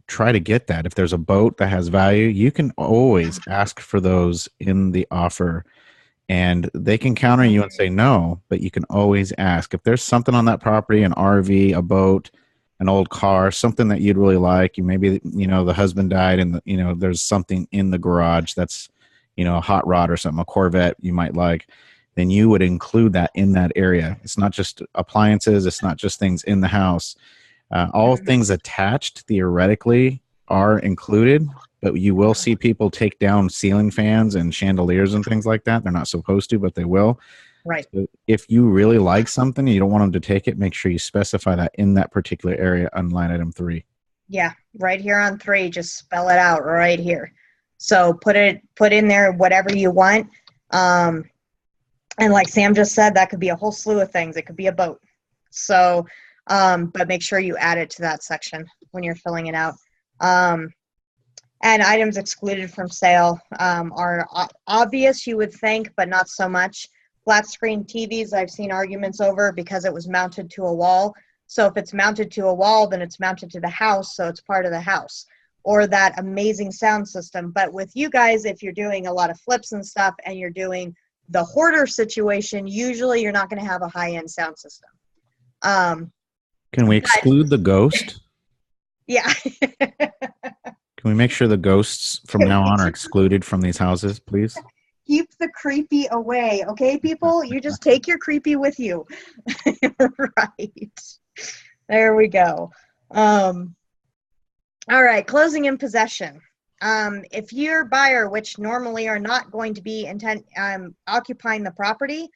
try to get that. If there's a boat that has value, you can always ask for those in the offer, and they can counter you and say no, but you can always ask. If there's something on that property, an RV, a boat, an old car, something that you'd really like, the husband died and there's something in the garage that's, a hot rod or something, a Corvette you might like, then you would include that in that area. It's not just appliances. It's not just things in the house. All things attached theoretically are included, but you will see people take down ceiling fans and chandeliers and things like that. They're not supposed to, but they will. Right. So if you really like something and you don't want them to take it, make sure you specify that in that particular area on line item 3. Yeah, right here on 3, just spell it out right here. So put in there whatever you want. And like Sam just said, that could be a whole slew of things. It could be a boat. So, but make sure you add it to that section when you're filling it out. And items excluded from sale are obvious, you would think, but not so much. Flat screen TVs, I've seen arguments over because it was mounted to a wall. So if it's mounted to a wall, then it's mounted to the house, so it's part of the house. Or that amazing sound system. But with you guys, if you're doing a lot of flips and stuff and you're doing the hoarder situation, usually you're not going to have a high-end sound system. Can we exclude the ghost? Yeah. Can we make sure the ghosts from now on are excluded from these houses, please? Keep the creepy away, okay, people? You just take your creepy with you. Right. There we go. All right, closing in possession. If your buyer, which normally are not going to be occupying the property,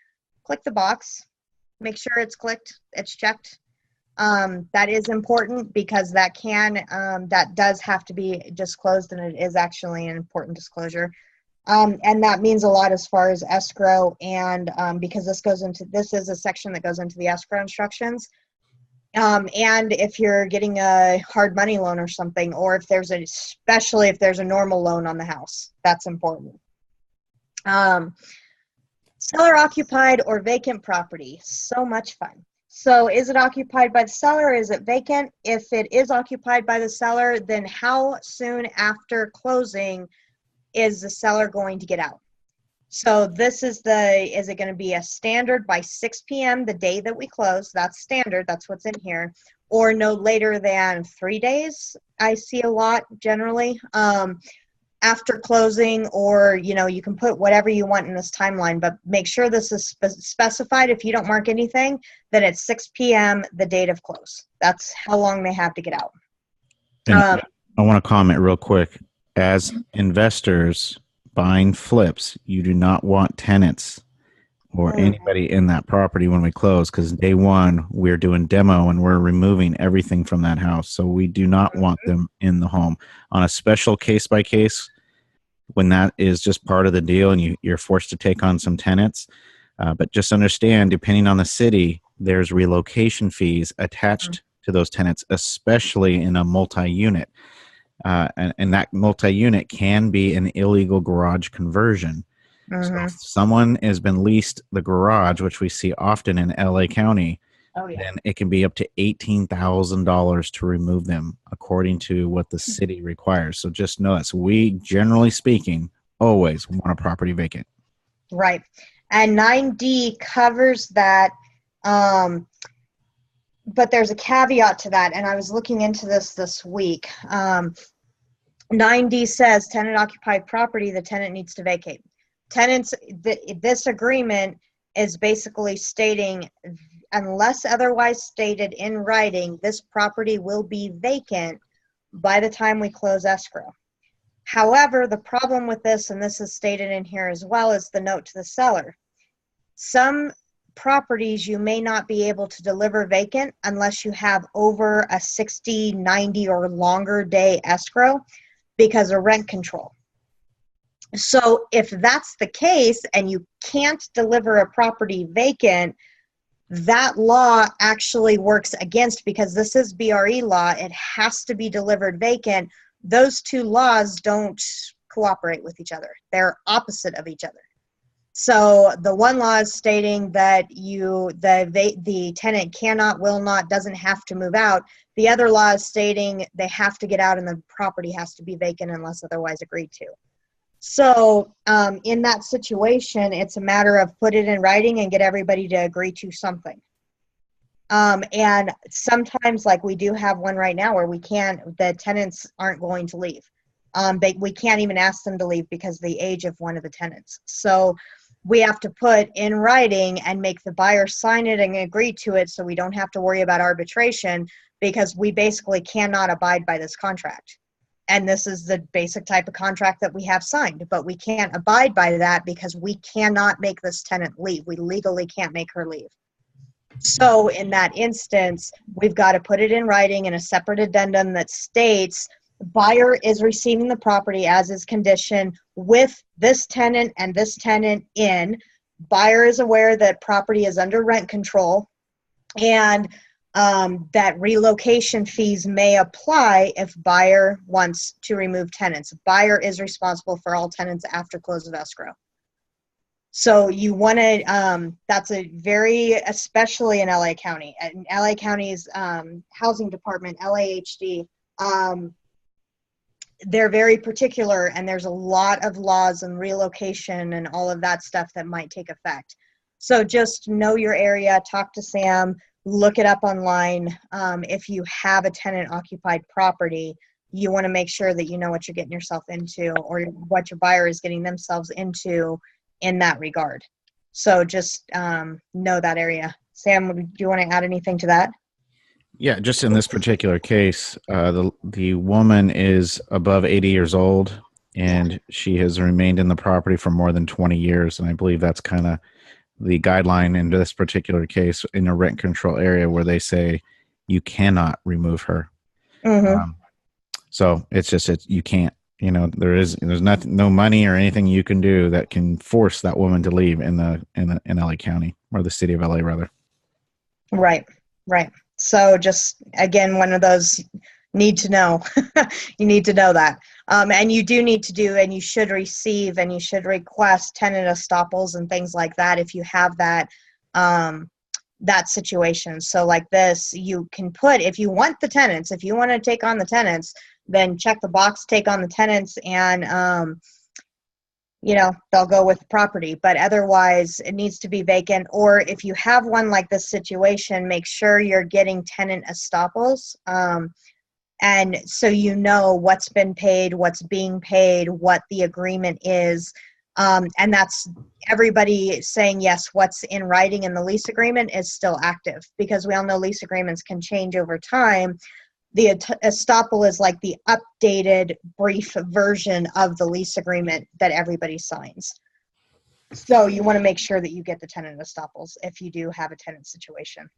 click the box. Make sure it's clicked, it's checked. That is important because that does have to be disclosed, and it is actually an important disclosure. And that means a lot as far as escrow, and because this is a section that goes into the escrow instructions. And if you're getting a hard money loan or something, or especially if there's a normal loan on the house, that's important. Seller occupied or vacant property, so much fun. So is it occupied by the seller or is it vacant? If it is occupied by the seller, then how soon after closing is the seller going to get out? So this is is it going to be a standard by 6 p.m. the day that we close? That's standard. That's what's in here. Or no later than 3 days. I see a lot generally after closing, or, you can put whatever you want in this timeline, but make sure this is specified. If you don't mark anything, then it's 6 p.m. the date of close. That's how long they have to get out. And I want to comment real quick. As investors buying flips, you do not want tenants or anybody in that property when we close, because day one we're doing demo and we're removing everything from that house. So we do not want them in the home. On a special case by case, when that is just part of the deal and you're forced to take on some tenants, but just understand, depending on the city, there's relocation fees attached to those tenants, especially in a multi-unit. And that multi-unit can be an illegal garage conversion. So if someone has been leased the garage, which we see often in LA County, then it can be up to $18,000 to remove them, according to what the city requires. So just know that. So we, generally speaking, always want a property vacant. Right. And 9D covers that. But there's a caveat to that, and I was looking into this week. 9D says tenant occupied property, the tenant needs to vacate. This agreement is basically stating, unless otherwise stated in writing, this property will be vacant by the time we close escrow. However, the problem with this, and this is stated in here as well, is the note to the seller. Some properties you may not be able to deliver vacant unless you have over a 60, 90 or longer day escrow because of rent control. So if that's the case and you can't deliver a property vacant, that law actually works against, because this is BRE law, it has to be delivered vacant. Those two laws don't cooperate with each other. They're opposite of each other. So the one law is stating that the tenant cannot, will not, doesn't have to move out. The other law is stating they have to get out and the property has to be vacant unless otherwise agreed to. So in that situation, it's a matter of put it in writing and get everybody to agree to something. And sometimes, like we do have one right now where the tenants aren't going to leave. We can't even ask them to leave because of the age of one of the tenants. So we have to put in writing and make the buyer sign it and agree to it so we don't have to worry about arbitration, because we basically cannot abide by this contract. And this is the basic type of contract that we have signed, but we can't abide by that because we cannot make this tenant leave. We legally can't make her leave. So in that instance, we've got to put it in writing in a separate addendum that states buyer is receiving the property as is conditioned with this tenant and this tenant in. Buyer is aware that property is under rent control, and that relocation fees may apply if buyer wants to remove tenants. Buyer is responsible for all tenants after close of escrow. So you want to, that's especially in LA County. In LA County's housing department, LAHD, they're very particular, and there's a lot of laws and relocation and all of that stuff that might take effect. So just know your area, talk to Sam, look it up online. If you have a tenant occupied property, you want to make sure that you know what you're getting yourself into, or what your buyer is getting themselves into in that regard. So just know that area. Sam, do you want to add anything to that? Yeah, just in this particular case, the woman is above 80 years old, and she has remained in the property for more than 20 years, and I believe that's kind of the guideline in this particular case in a rent control area where they say you cannot remove her. Mm-hmm. So you can't, there's nothing, no money or anything you can do that can force that woman to leave in LA County, or the city of LA rather. Right. So just, again, one of those need to know. You need to know that. And you do need to do, and you should receive, and you should request tenant estoppels and things like that if you have that situation. So like this, you can put, if you want the tenants, if you want to take on the tenants, then check the box, take on the tenants, and they'll go with the property. But otherwise, it needs to be vacant. Or if you have one like this situation, make sure you're getting tenant estoppels. And so you know what's been paid, what's being paid, what the agreement is. And that's everybody saying, yes, what's in writing in the lease agreement is still active, because we all know lease agreements can change over time. The estoppel is like the updated brief version of the lease agreement that everybody signs. So you want to make sure that you get the tenant estoppels if you do have a tenant situation.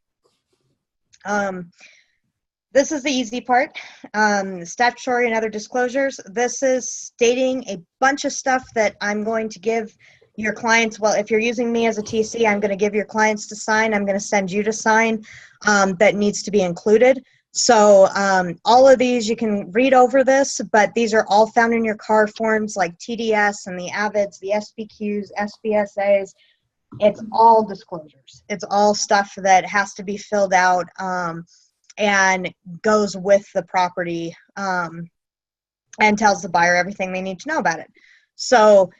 This is the easy part. Statutory and other disclosures. This is stating a bunch of stuff that I'm going to give your clients. Well, if you're using me as a TC, I'm going to give your clients to sign. I'm going to send you to sign that needs to be included. So all of these, you can read over this, but these are all found in your CAR forms, like TDS and the AVIDs, the SBQs, SBSAs. It's all disclosures. It's all stuff that has to be filled out and goes with the property and tells the buyer everything they need to know about it. So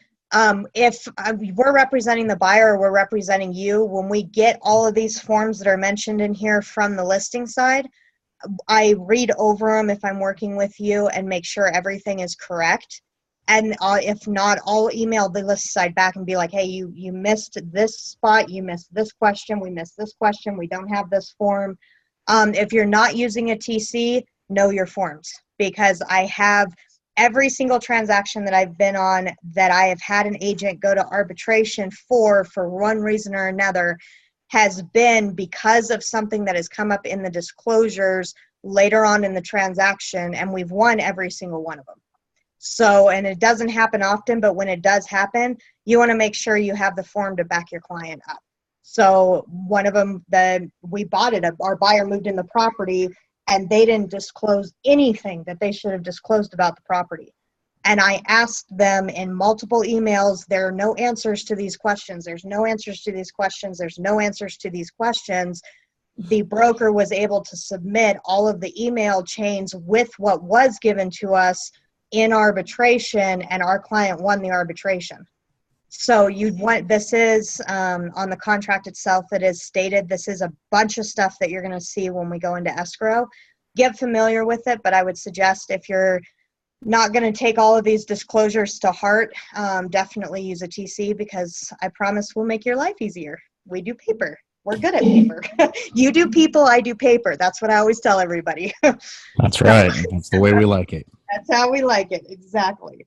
if we're representing the buyer, or we're representing you, when we get all of these forms that are mentioned in here from the listing side, I read over them if I'm working with you and make sure everything is correct. And if not, I'll email the list side back and be like, hey, you missed this spot, you missed this question, we missed this question, we don't have this form. If you're not using a TC, know your forms, because I have every single transaction that I've been on that I have had an agent go to arbitration for one reason or another. has been because of something that has come up in the disclosures later on in the transaction, and we've won every single one of them. So, and it doesn't happen often, but when it does happen, you want to make sure you have the form to back your client up. So one of them, we bought it, our buyer moved in the property, and they didn't disclose anything that they should have disclosed about the property. And I asked them in multiple emails, there are no answers to these questions. There's no answers to these questions. There's no answers to these questions. The broker was able to submit all of the email chains with what was given to us in arbitration, and our client won the arbitration. So this is on the contract itself, it is stated, this is a bunch of stuff that you're going to see when we go into escrow. Get familiar with it, but I would suggest if you're not going to take all of these disclosures to heart, definitely use a TC, because I promise we'll make your life easier. We do paper. We're good at paper. You do people, I do paper. That's what I always tell everybody. That's right. That's the way we like it. That's how we like it. Exactly.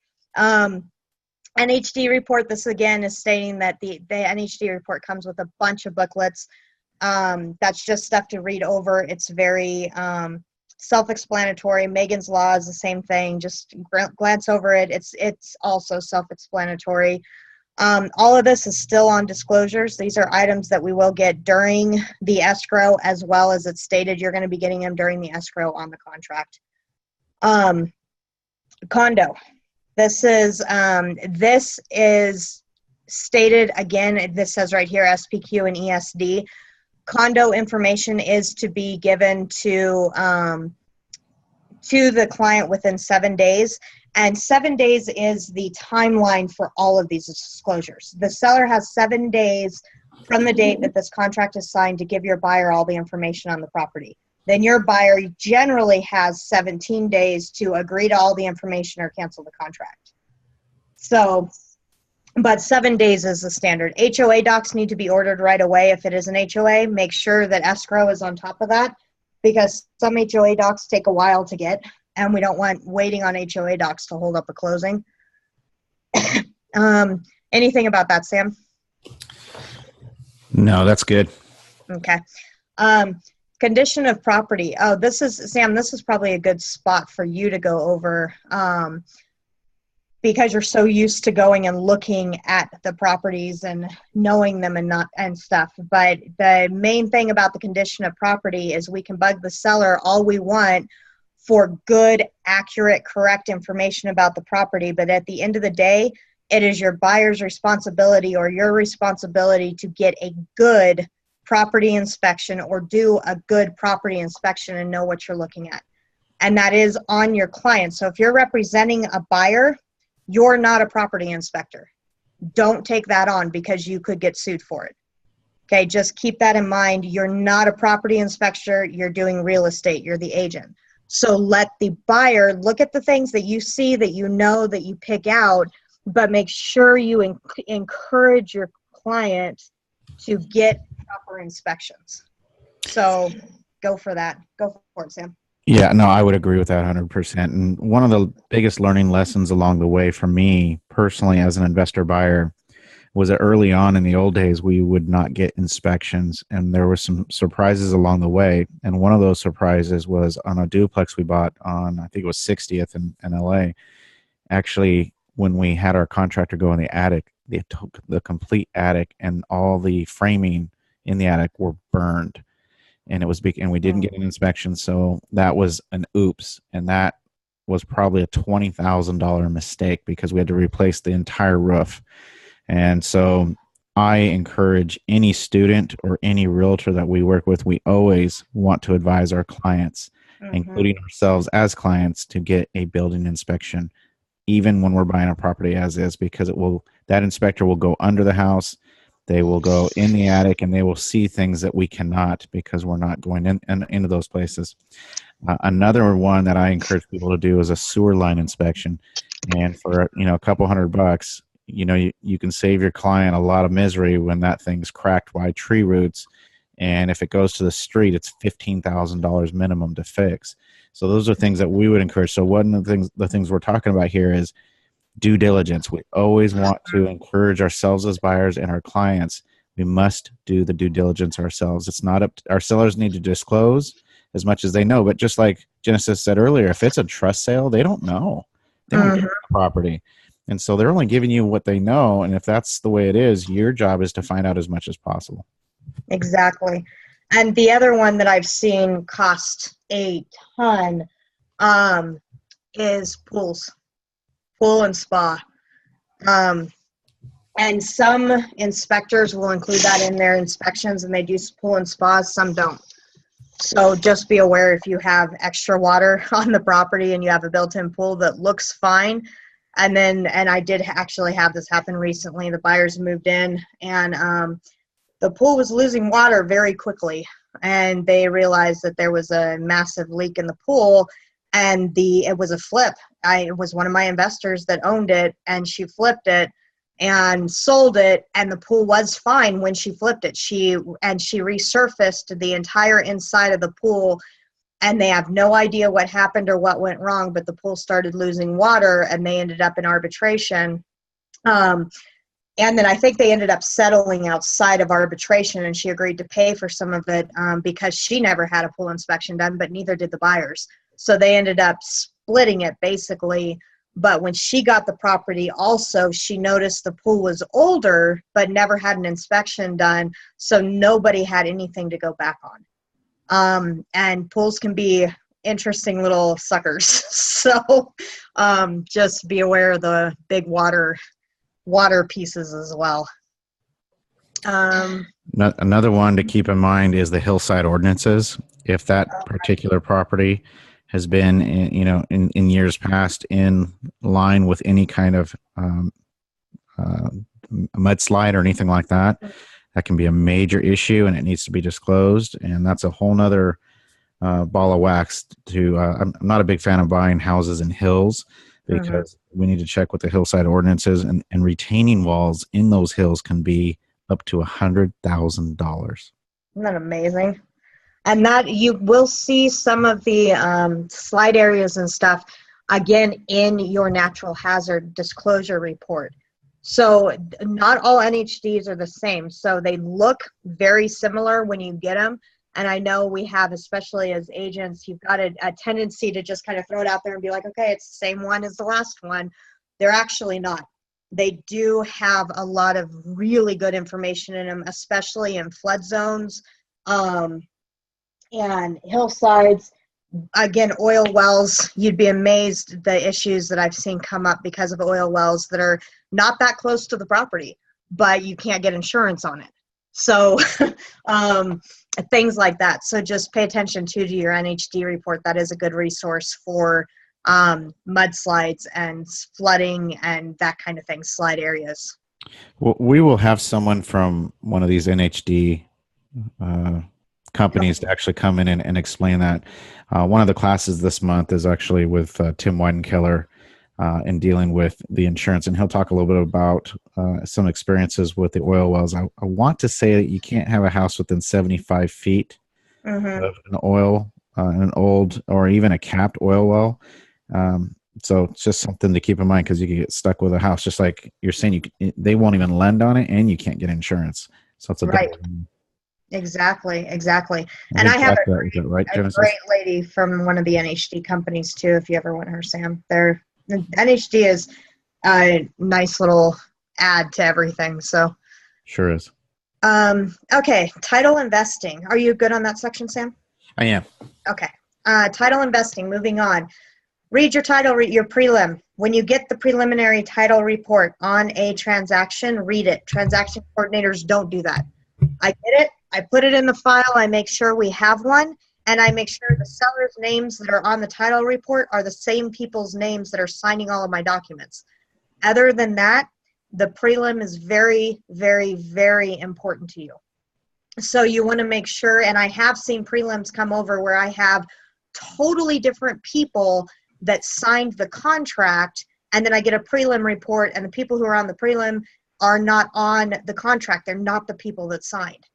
NHD report, this again is stating that the NHD report comes with a bunch of booklets. That's just stuff to read over. It's very self-explanatory. Megan's Law is the same thing. Just glance over it. It's also self-explanatory. All of this is still on disclosures. These are items that we will get during the escrow, as well as it's stated you're going to be getting them during the escrow on the contract. Condo. This is stated again, this says right here, SPQ and ESD. Condo information is to be given to the client within 7 days. And 7 days is the timeline for all of these disclosures. The seller has 7 days from the date that this contract is signed to give your buyer all the information on the property. Then your buyer generally has 17 days to agree to all the information or cancel the contract. So, but 7 days is the standard. HOA docs need to be ordered right away. If it is an HOA, make sure that escrow is on top of that, because some HOA docs take a while to get, and we don't want waiting on HOA docs to hold up a closing. Anything about that, Sam? No, that's good. Okay. Condition of property. Oh, Sam, this is probably a good spot for you to go over, because you're so used to going and looking at the properties and knowing them and stuff. But the main thing about the condition of property is we can bug the seller all we want for good, accurate, correct information about the property. But at the end of the day, it is your buyer's responsibility or your responsibility to get a good property inspection or do a good property inspection and know what you're looking at. And that is on your client. So if you're representing a buyer, you're not a property inspector. Don't take that on, because you could get sued for it. Okay, just keep that in mind. You're not a property inspector. You're doing real estate. You're the agent. So let the buyer look at the things that you see, that you know, that you pick out, but make sure you encourage your client to get proper inspections. So go for that. Go for it, Sam. Yeah, no, I would agree with that 100%. And one of the biggest learning lessons along the way for me personally as an investor buyer was that early on in the old days, we would not get inspections, and there were some surprises along the way. And one of those surprises was on a duplex we bought on, I think it was 60th in LA. Actually, when we had our contractor go in the attic, the complete attic and all the framing in the attic were burned. And it was big, and we didn't get an inspection, so that was an oops. And that was probably a $20,000 mistake, because we had to replace the entire roof. And so I encourage any student or any realtor that we work with, we always want to advise our clients, including ourselves as clients, to get a building inspection, even when we're buying a property as is, because that inspector will go under the house. They will go in the attic, and they will see things that we cannot, because we're not going into those places. Another one that I encourage people to do is a sewer line inspection. And for a couple $100, you can save your client a lot of misery when that thing's cracked by tree roots. And if it goes to the street, it's $15,000 minimum to fix. So those are things that we would encourage. So one of the things we're talking about here is due diligence. We always want to encourage ourselves as buyers and our clients. We must do the due diligence ourselves. It's not up to, our sellers need to disclose as much as they know. But just like Genesis said earlier, if it's a trust sale, they don't know. They don't get the property. And so they're only giving you what they know. And if that's the way it is, your job is to find out as much as possible. Exactly. And the other one that I've seen cost a ton is pools, pool and spa. And some inspectors will include that in their inspections, and they do pool and spas, some don't. So just be aware if you have extra water on the property and you have a built-in pool that looks fine. And I did actually have this happen recently. The buyers moved in, and the pool was losing water very quickly, and they realized that there was a massive leak in the pool, and it was a flip. It was one of my investors that owned it, and she flipped it and sold it, and the pool was fine when she flipped it. She resurfaced the entire inside of the pool, and they have no idea what happened or what went wrong, but the pool started losing water, and they ended up in arbitration. And then I think they ended up settling outside of arbitration, and she agreed to pay for some of it because she never had a pool inspection done, but neither did the buyers. So they ended up splitting it basically. But when she got the property also, she noticed the pool was older, but never had an inspection done. So nobody had anything to go back on. And pools can be interesting little suckers. So just be aware of the big water pieces as well. Another one to keep in mind is the hillside ordinances. If that particular property has been, in years past in line with any kind of mudslide or anything like that, that can be a major issue, and it needs to be disclosed. And that's a whole nother ball of wax. I'm not a big fan of buying houses in hills, because we need to check with the hillside ordinances, and retaining walls in those hills can be up to $100,000. Isn't that amazing? And that you will see some of the slide areas and stuff again in your natural hazard disclosure report. So not all NHDs are the same. So they look very similar when you get them. And I know we have, especially as agents, you've got a tendency to just kind of throw it out there and be like, okay, it's the same one as the last one. They're actually not. They do have a lot of really good information in them, especially in flood zones and hillsides. Again, oil wells, you'd be amazed the issues that I've seen come up because of oil wells that are not that close to the property, but you can't get insurance on it. So things like that. So just pay attention to your NHD report. That is a good resource for mudslides and flooding and that kind of thing, slide areas. Well, we will have someone from one of these NHD companies to actually come in and explain that. One of the classes this month is actually with Tim Weidenkeller in dealing with the insurance, and he'll talk a little bit about some experiences with the oil wells. I want to say that you can't have a house within 75 feet of an oil, an old or even a capped oil well. So it's just something to keep in mind, because you can get stuck with a house, just like you're saying, they won't even lend on it, and you can't get insurance. So it's a right. Exactly. And I have a great lady from one of the NHD companies too, if you ever want her, Sam. NHD is a nice little add to everything. So sure is. Okay, title investing. Are you good on that section, Sam? I am. Okay. Title investing, moving on. Read your title, your prelim. When you get the preliminary title report on a transaction, read it. Transaction coordinators don't do that. I get it. I put it in the file. I make sure we have one, and I make sure the seller's names that are on the title report are the same people's names that are signing all of my documents. Other than that, the prelim is very, very, very important to you. So you want to make sure, and I have seen prelims come over where I have totally different people that signed the contract, and then I get a prelim report, and the people who are on the prelim are not on the contract. They're not the people that signed.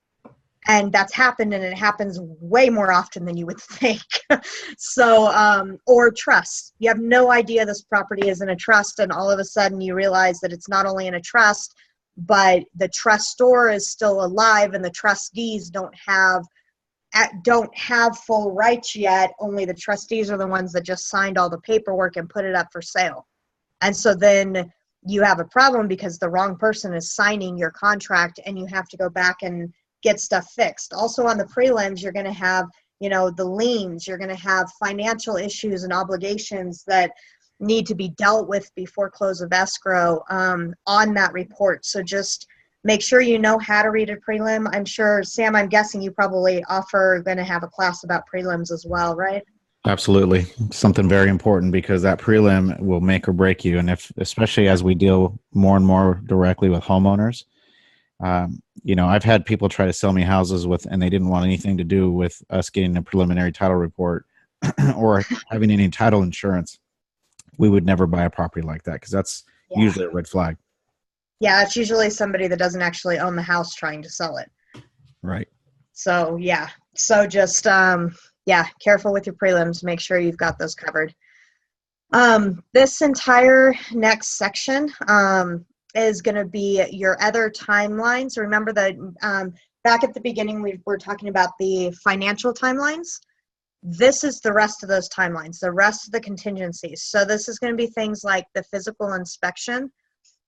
And that's happened, and it happens way more often than you would think. So, or trust. You have no idea this property is in a trust, and all of a sudden you realize that it's not only in a trust, but the trustor is still alive and the trustees don't have full rights yet. Only the trustees are the ones that just signed all the paperwork and put it up for sale. And so then you have a problem because the wrong person is signing your contract and you have to go back and get stuff fixed. Also on the prelims, you're going to have, the liens, you're going to have financial issues and obligations that need to be dealt with before close of escrow on that report. So just make sure you know how to read a prelim. I'm sure, Sam, I'm guessing you probably going to have a class about prelims as well, right? Absolutely. Something very important, because that prelim will make or break you. And especially as we deal more and more directly with homeowners, I've had people try to sell me houses and they didn't want anything to do with us getting a preliminary title report or having any title insurance. We would never buy a property like that, because that's usually a red flag. Yeah, it's usually somebody that doesn't actually own the house trying to sell it. Right. So, yeah. So just, careful with your prelims. Make sure you've got those covered. This entire next section is going to be your other timelines. Remember that back at the beginning, we were talking about the financial timelines. This is the rest of those timelines, the rest of the contingencies. So this is going to be things like the physical inspection,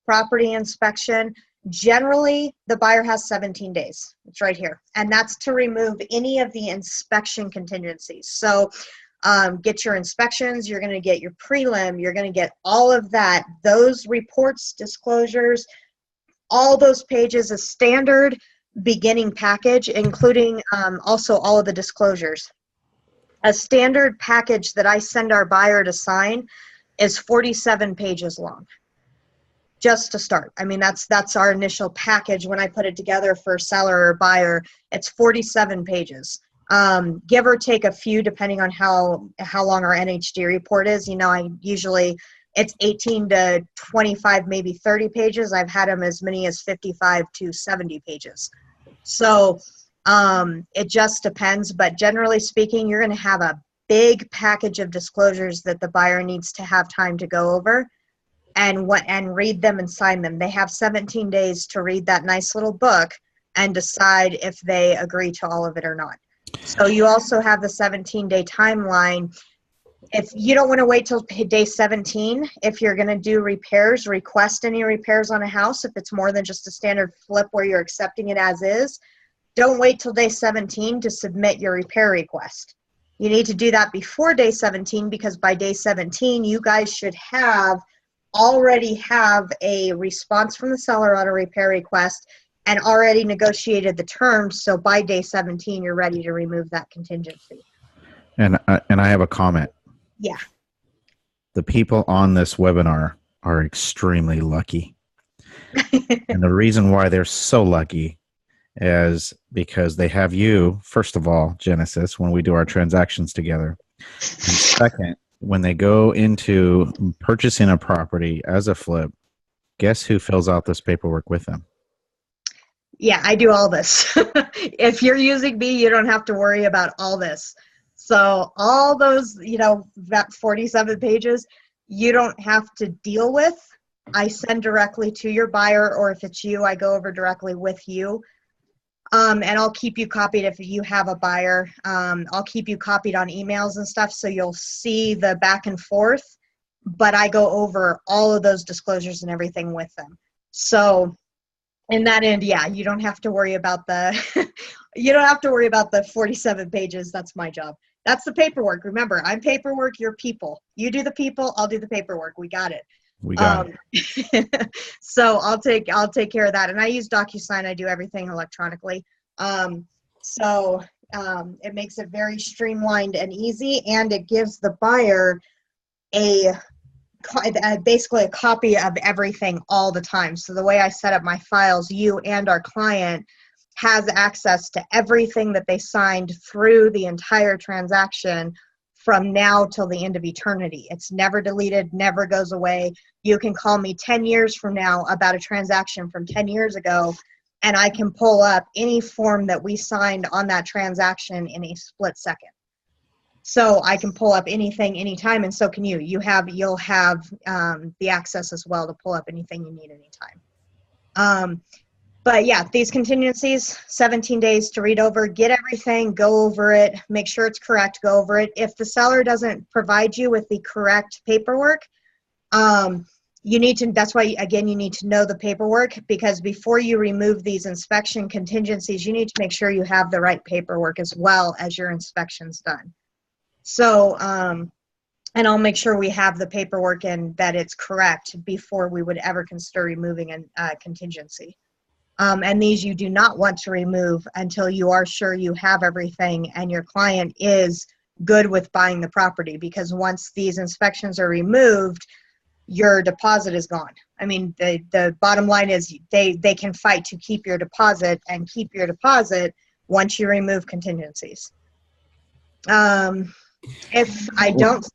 property inspection. Generally, the buyer has 17 days. It's right here. And that's to remove any of the inspection contingencies. So get your inspections, you're going to get your prelim, you're going to get all of that, those reports, disclosures, all those pages, a standard beginning package, including also all of the disclosures. A standard package that I send our buyer to sign is 47 pages long, just to start. I mean, that's our initial package. When I put it together for seller or buyer, it's 47 pages. Give or take a few, depending on how long our NHD report is. It's 18 to 25, maybe 30 pages. I've had them as many as 55 to 70 pages. So it just depends, but generally speaking, you're going to have a big package of disclosures that the buyer needs to have time to go over and read them and sign them. They have 17 days to read that nice little book and decide if they agree to all of it or not. So you also have the 17-day timeline. If you don't want to wait till day 17, if you're going to do repairs, request any repairs on a house, if it's more than just a standard flip where you're accepting it as is, don't wait till day 17 to submit your repair request. You need to do that before day 17, because by day 17, you guys should already have a response from the seller on a repair request and already negotiated the terms. So by day 17, you're ready to remove that contingency. And I have a comment. Yeah. The people on this webinar are extremely lucky. And the reason why they're so lucky is because they have you, first of all, Genesis, when we do our transactions together. And second, when they go into purchasing a property as a flip, guess who fills out this paperwork with them? Yeah, I do all this. If you're using me, you don't have to worry about all this. So all those, that 47 pages, you don't have to deal with. I send directly to your buyer, or if it's you, I go over directly with you. And I'll keep you copied if you have a buyer. I'll keep you copied on emails and stuff, so you'll see the back and forth. But I go over all of those disclosures and everything with them. So in that end, yeah, you don't have to worry about the 47 pages. That's my job. That's the paperwork. Remember, I'm paperwork, you're people. You do the people, I'll do the paperwork. We got it. We got it. So I'll take care of that. And I use DocuSign. I do everything electronically. So it makes it very streamlined and easy, and it gives the buyer basically a copy of everything all the time. So the way I set up my files, you and our client has access to everything that they signed through the entire transaction from now till the end of eternity. It's never deleted, never goes away. You can call me 10 years from now about a transaction from 10 years ago, and I can pull up any form that we signed on that transaction in a split second. So I can pull up anything, anytime, and so can you. You'll have the access as well to pull up anything you need anytime. But yeah, these contingencies, 17 days to read over, get everything, go over it, make sure it's correct, go over it. If the seller doesn't provide you with the correct paperwork, you need to, that's why, again, you need to know the paperwork, because before you remove these inspection contingencies, you need to make sure you have the right paperwork as well as your inspections done. So, and I'll make sure we have the paperwork and that it's correct before we would ever consider removing a contingency. And these you do not want to remove until you are sure you have everything and your client is good with buying the property, because once these inspections are removed, your deposit is gone. I mean, the bottom line is they can fight to keep your deposit and keep your deposit once you remove contingencies. If I don't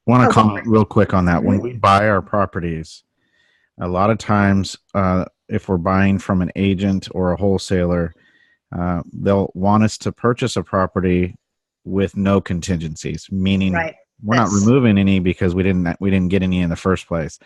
want to comment real quick on that. When we buy our properties, a lot of times, if we're buying from an agent or a wholesaler, they'll want us to purchase a property with no contingencies, meaning we're not removing any because we didn't get any in the first place.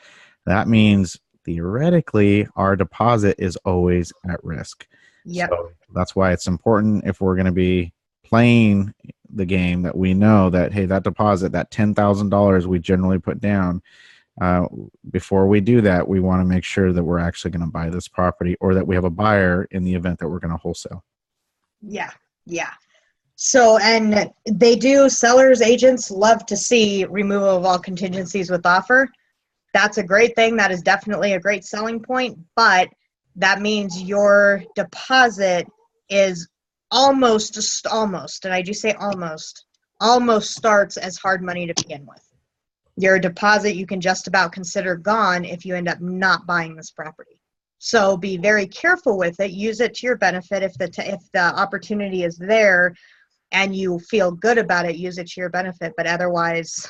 That means theoretically our deposit is always at risk. Yep. So that's why it's important, if we're going to be playing the game, that we know that, hey, that deposit, that $10,000 we generally put down, before we do that, we want to make sure that we're actually going to buy this property, or that we have a buyer in the event that we're going to wholesale. Yeah. So, and they do, sellers, agents love to see removal of all contingencies with offer. That's a great thing. That is definitely a great selling point, but that means your deposit is almost, and I do say almost starts as hard money to begin with. Your deposit you can just about consider gone if you end up not buying this property. So be very careful with it. Use it to your benefit. If the opportunity is there and you feel good about it, use it to your benefit. But otherwise,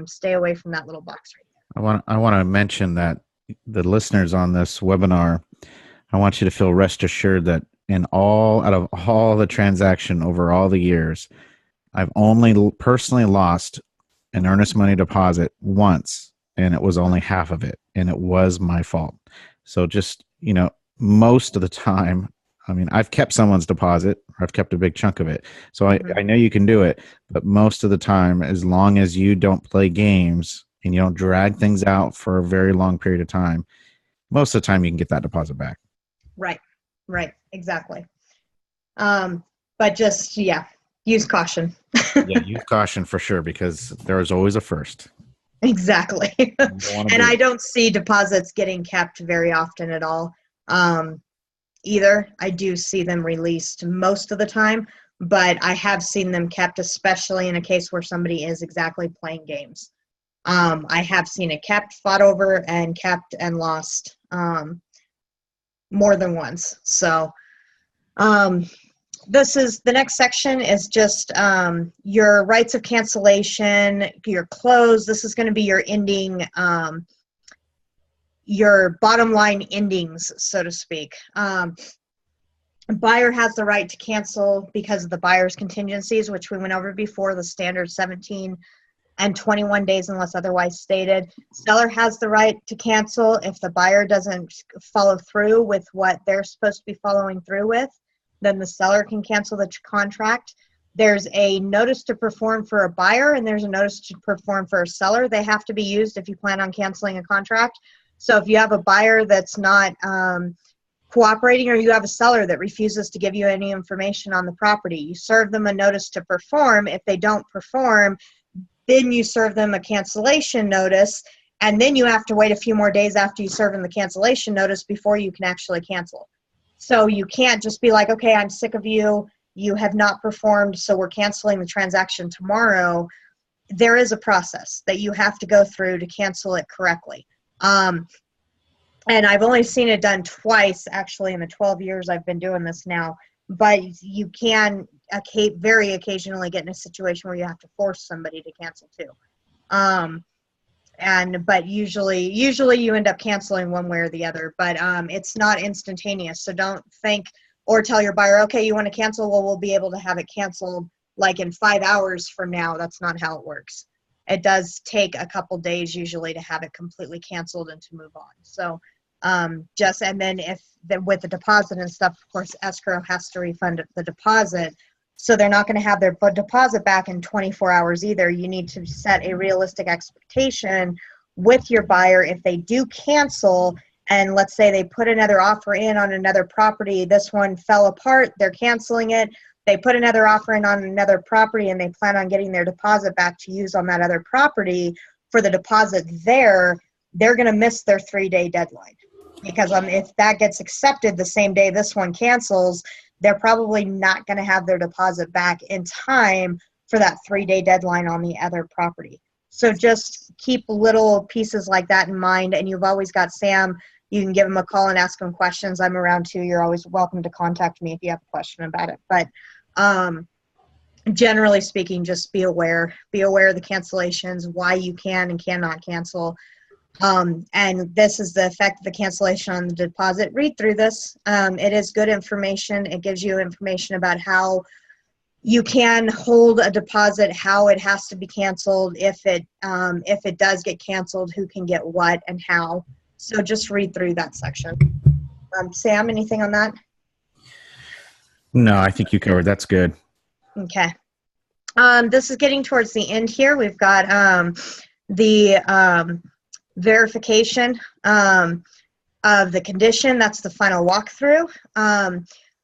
stay away from that little box right there. I want to mention that the listeners on this webinar, I want you to feel rest assured that out of all the transaction over all the years, I've only personally lost an earnest money deposit once, and it was only half of it, and it was my fault. So just, most of the time, I mean, I've kept someone's deposit, or I've kept a big chunk of it. So I know you can do it, but most of the time, as long as you don't play games and you don't drag things out for a very long period of time, most of the time you can get that deposit back. Right. Exactly. But just, use caution. Use caution for sure, because there is always a first. Exactly. And I don't see deposits getting kept very often at all. Either. I do see them released most of the time, but I have seen them kept, especially in a case where somebody is exactly playing games. I have seen it kept, fought over, and kept and lost more than once. So the next section is just your rights of cancellation, your close. This is going to be your ending, your bottom line endings, so to speak. Buyer has the right to cancel because of the buyer's contingencies, which we went over before, the standard 17 and 21 days unless otherwise stated. Seller has the right to cancel if the buyer doesn't follow through with what they're supposed to be following through with. Then the seller can cancel the contract. There's a notice to perform for a buyer, and there's a notice to perform for a seller. They have to be used if you plan on canceling a contract. So if you have a buyer that's not cooperating, or you have a seller that refuses to give you any information on the property, you serve them a notice to perform. If they don't perform, then you serve them a cancellation notice, and then you have to wait a few more days after you serve them the cancellation notice before you can actually cancel. So you can't just be like, okay, I'm sick of you. You have not performed, so we're canceling the transaction tomorrow. There is a process that you have to go through to cancel it correctly. And I've only seen it done twice, actually, in the 12 years I've been doing this now. But you can very occasionally get in a situation where you have to force somebody to cancel too. But usually you end up canceling one way or the other, but it's not instantaneous. So don't think or tell your buyer, okay, you want to cancel? Well, we'll be able to have it canceled like in 5 hours from now. That's not how it works. It does take a couple days usually to have it completely canceled and to move on. So Just, and then with the deposit and stuff, of course, escrow has to refund the deposit. So they're not going to have their deposit back in 24 hours either. You need to set a realistic expectation with your buyer. If they do cancel, and let's say they put another offer in on another property, this one fell apart, they're canceling it, they put another offer in on another property and they plan on getting their deposit back to use on that other property for the deposit there, they're going to miss their 3-day deadline. Because if that gets accepted the same day this one cancels, they're probably not going to have their deposit back in time for that 3-day deadline on the other property. So just keep little pieces like that in mind. And you've always got Sam. You can give him a call and ask him questions. I'm around too. You're always welcome to contact me if you have a question about it. But generally speaking, just be aware. Be aware of the cancellations, why you can and cannot cancel. And this is the effect of the cancellation on the deposit. Read through this. It is good information. It gives you information about how you can hold a deposit, how it has to be canceled, if it does get canceled, who can get what and how. So just read through that section. Sam, anything on that? No, I think you covered. That's good. Okay. This is getting towards the end here. We've got the verification of the condition. That's the final walkthrough.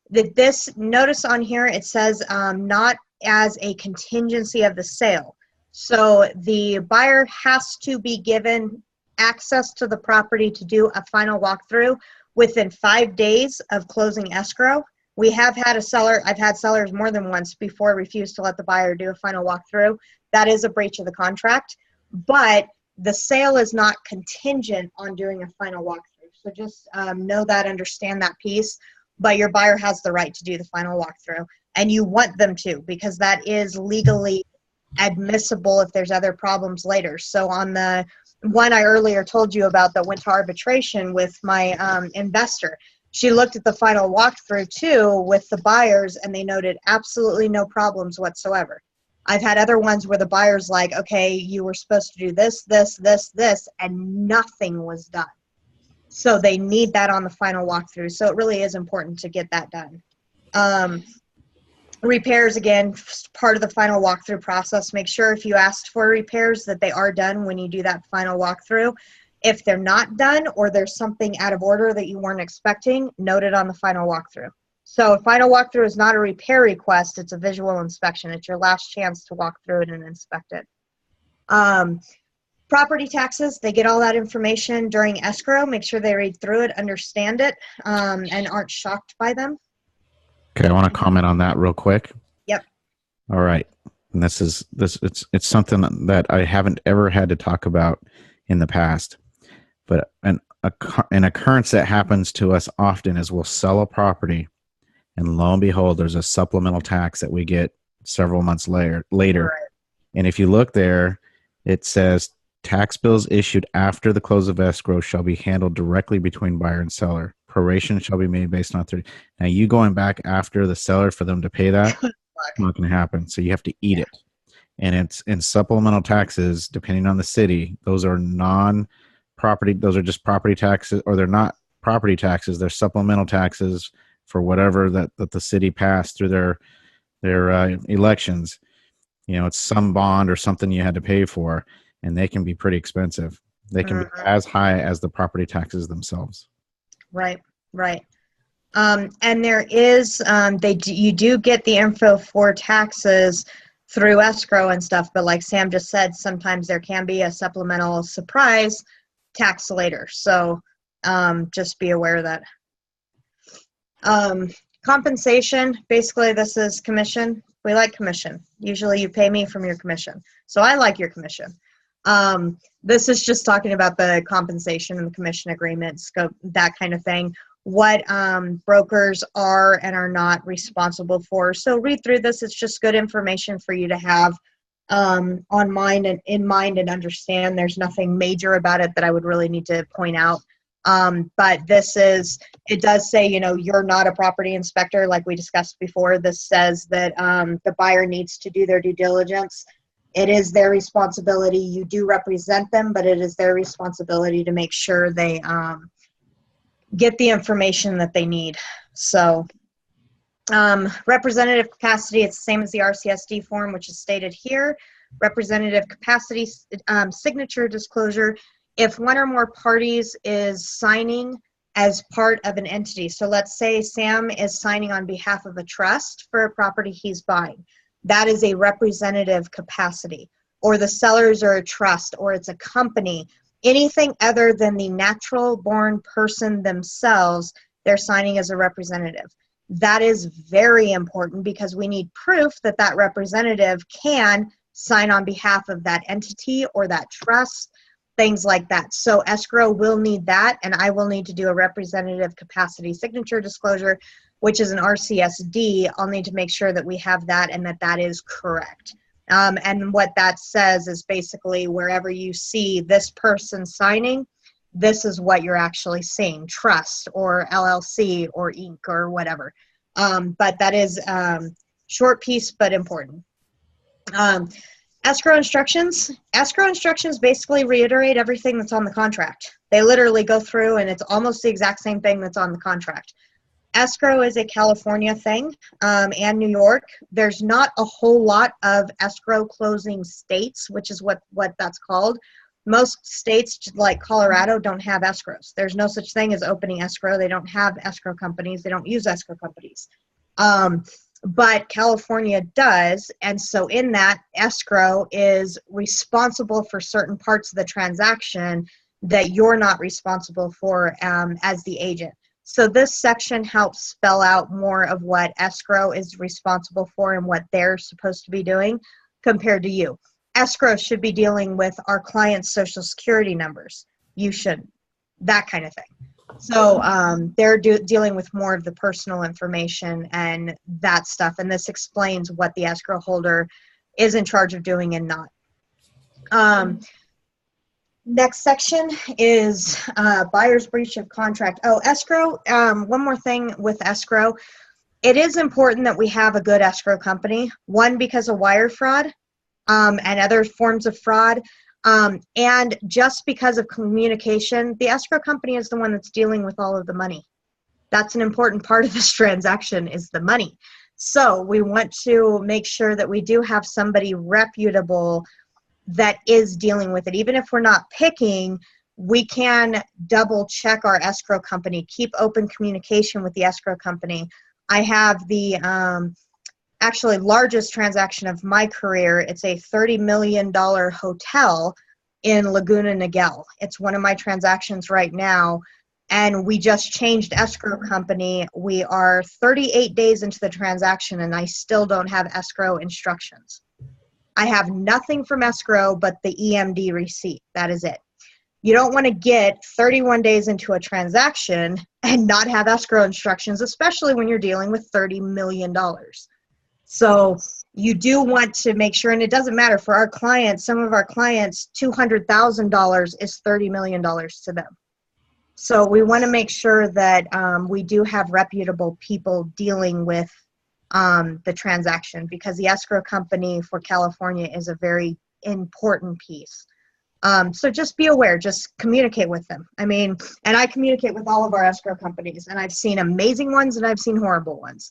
This notice on here, it says not as a contingency of the sale. So the buyer has to be given access to the property to do a final walkthrough within 5 days of closing escrow. We have had I've had sellers more than once before refuse to let the buyer do a final walkthrough. That is a breach of the contract, but the sale is not contingent on doing a final walkthrough. So just know that, understand that piece, but your buyer has the right to do the final walkthrough, and you want them to, because that is legally admissible if there's other problems later. So on the one I earlier told you about that went to arbitration with my investor, she looked at the final walkthrough too with the buyers, and they noted absolutely no problems whatsoever. I've had other ones where the buyer's like, okay, you were supposed to do this, this, this, this, and nothing was done. So they need that on the final walkthrough. So it really is important to get that done. Repairs, again, part of the final walkthrough process. Make sure if you asked for repairs that they are done when you do that final walkthrough. If they're not done or there's something out of order that you weren't expecting, note it on the final walkthrough. So a final walkthrough is not a repair request, it's a visual inspection. It's your last chance to walk through it and inspect it. Property taxes, they get all that information during escrow. Make sure they read through it, understand it, and aren't shocked by them. Okay, I want to comment on that real quick. Yep. All right. And it's something that I haven't ever had to talk about in the past. But an occurrence that happens to us often is we'll sell a property, and lo and behold, there's a supplemental tax that we get several months later. Right. And if you look there, it says tax bills issued after the close of escrow shall be handled directly between buyer and seller. Proration shall be made based on 30. Now, you going back after the seller for them to pay that, not going to happen. So you have to eat it. And it's in supplemental taxes, depending on the city, those are non-property, those are just property taxes, or they're not property taxes, they're supplemental taxes for whatever that the city passed through their elections. You know, it's some bond or something you had to pay for, and they can be pretty expensive. They can be as high as the property taxes themselves. Right, right. And there is, you do get the info for taxes through escrow and stuff, but like Sam just said, sometimes there can be a supplemental surprise tax later. So just be aware of that. Compensation, basically this is commission. We like commission. Usually you pay me from your commission. So I like your commission. This is just talking about the compensation and the commission agreement, scope, that kind of thing. What brokers are and are not responsible for. So read through this. It's just good information for you to have on mind and in mind and understand. There's nothing major about it that I would really need to point out. But it does say, you know, you're not a property inspector like we discussed before. This says that the buyer needs to do their due diligence. It is their responsibility. You do represent them, but it is their responsibility to make sure they get the information that they need. So representative capacity, it's the same as the RCSD form, which is stated here. Representative capacity signature disclosure, if one or more parties is signing as part of an entity. So let's say Sam is signing on behalf of a trust for a property he's buying. That is a representative capacity. Or the sellers are a trust, or it's a company. Anything other than the natural born person themselves, they're signing as a representative. That is very important because we need proof that that representative can sign on behalf of that entity or that trust, things like that. So escrow will need that, and I will need to do a representative capacity signature disclosure, which is an RCSD. I'll need to make sure that we have that and that that is correct. And what that says is basically wherever you see this person signing, this is what you're actually seeing, trust or LLC or Inc. or whatever. But that is short piece, but important. Escrow instructions. Escrow instructions basically reiterate everything that's on the contract. They literally go through and it's almost the exact same thing that's on the contract. Escrow is a California thing and New York. There's not a whole lot of escrow closing states, which is what that's called. Most states, like Colorado, don't have escrows. There's no such thing as opening escrow. They don't have escrow companies. They don't use escrow companies. But California does, and so in that, escrow is responsible for certain parts of the transaction that you're not responsible for as the agent. So this section helps spell out more of what escrow is responsible for and what they're supposed to be doing compared to you. Escrow should be dealing with our client's social security numbers. You shouldn't. That kind of thing. So they're dealing with more of the personal information and that stuff. And this explains what the escrow holder is in charge of doing and not. Next section is buyer's breach of contract. Oh, escrow. One more thing with escrow. It is important that we have a good escrow company. One, because of wire fraud and other forms of fraud. And just because of communication, the escrow company is the one that's dealing with all of the money. That's an important part of this transaction is the money. So we want to make sure that we do have somebody reputable that is dealing with it. Even if we're not picking, we can double check our escrow company, keep open communication with the escrow company. I have the actually largest transaction of my career. It's a $30 million hotel in Laguna Niguel. It's one of my transactions right now. And we just changed escrow company. We are 38 days into the transaction and I still don't have escrow instructions. I have nothing from escrow but the EMD receipt. That is it. You don't want to get 31 days into a transaction and not have escrow instructions, especially when you're dealing with $30 million. So you do want to make sure, and it doesn't matter for our clients, some of our clients, $200,000 is $30 million to them. So we want to make sure that we do have reputable people dealing with the transaction, because the escrow company for California is a very important piece. So just be aware, just communicate with them. I mean, and I communicate with all of our escrow companies, and I've seen amazing ones and I've seen horrible ones.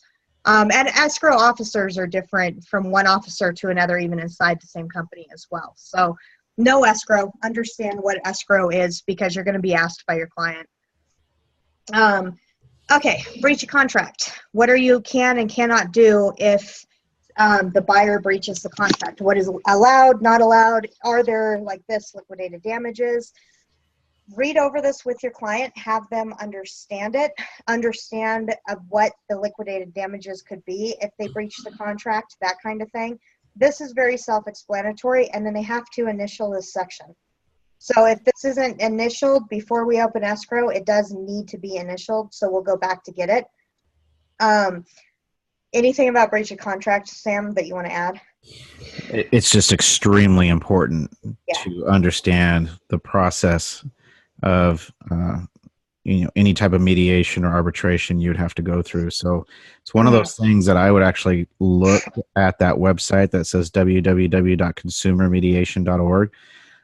And escrow officers are different from one officer to another, even inside the same company as well. So no escrow, understand what escrow is because you're going to be asked by your client. Okay, breach of contract. What are you can and cannot do if the buyer breaches the contract? What is allowed, not allowed? Are there, like this, liquidated damages? Read over this with your client, have them understand it, understand what the liquidated damages could be if they breach the contract, that kind of thing. This is very self-explanatory, and then they have to initial this section. So if this isn't initialed before we open escrow, it does need to be initialed, so we'll go back to get it. Anything about breach of contract, Sam, that you want to add? It's just extremely important to understand the process of any type of mediation or arbitration you'd have to go through. So it's one of those things that I would actually look at that website that says www.consumermediation.org.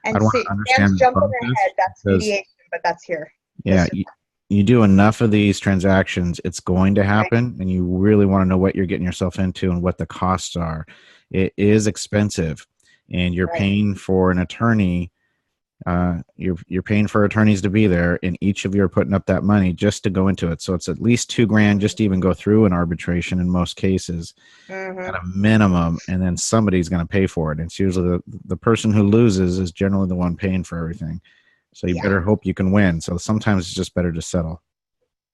And see, Sam's jumping ahead. That's mediation, but that's here. Yeah, you do enough of these transactions, it's going to Right. happen, and you really want to know what you're getting yourself into and what the costs are. It is expensive, and you're Right. paying for an attorney. You're paying for attorneys to be there, and each of you are putting up that money just to go into it. So it's at least $2,000 just to even go through an arbitration in most cases, Hmm. at a minimum, and then somebody's going to pay for it. It's usually the person who loses is generally the one paying for everything. So you Yeah. better hope you can win. So sometimes it's just better to settle.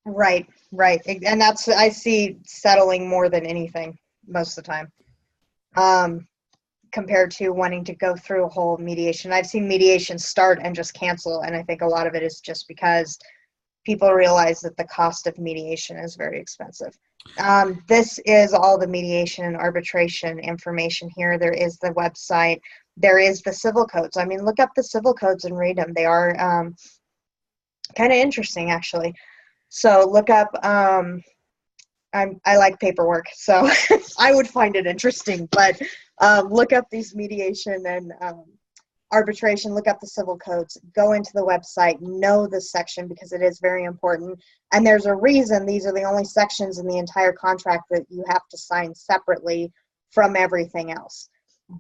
Right. Right. And that's, I see settling more than anything most of the time. Um, Compared to wanting to go through a whole mediation. I've seen mediation start and just cancel, and I think a lot of it is just because people realize that the cost of mediation is very expensive. This is all the mediation and arbitration information here. There is the website. There is the civil codes. I mean, look up the civil codes and read them. They are kind of interesting, actually. So look up, I like paperwork, so I would find it interesting, but look up these mediation and arbitration, look up the civil codes, go into the website, know this section because it is very important. And there's a reason these are the only sections in the entire contract that you have to sign separately from everything else.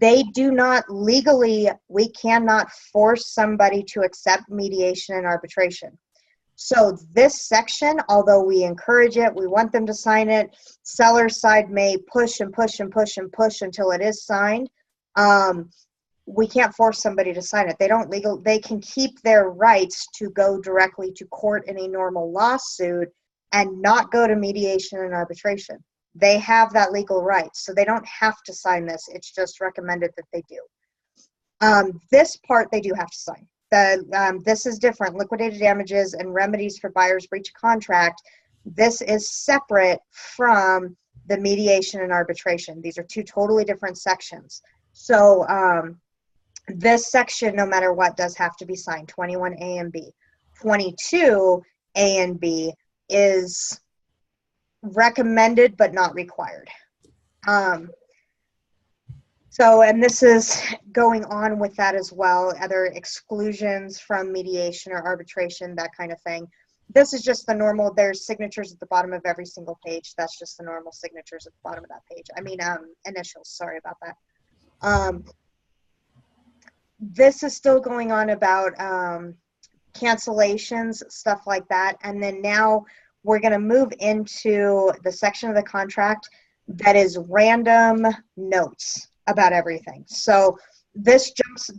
They do not legally, we cannot force somebody to accept mediation and arbitration. So this section, although we encourage it, we want them to sign it, seller's side may push and push and push and push until it is signed. We can't force somebody to sign it. They can keep their rights to go directly to court in a normal lawsuit and not go to mediation and arbitration. They have that legal right, so they don't have to sign this. It's just recommended that they do. This part they do have to sign. This is different. Liquidated damages and remedies for buyer's breach of contract. This is separate from the mediation and arbitration. These are two totally different sections. So this section, no matter what, does have to be signed, 21A and B. 22A and B is recommended but not required. So, and this is going on with that as well, other exclusions from mediation or arbitration, that kind of thing. This is just the normal, there's signatures at the bottom of every single page. That's just the normal signatures at the bottom of that page. I mean, initials, sorry about that. This is still going on about cancellations, stuff like that. And then now we're going to move into the section of the contract that is random notes about everything. So this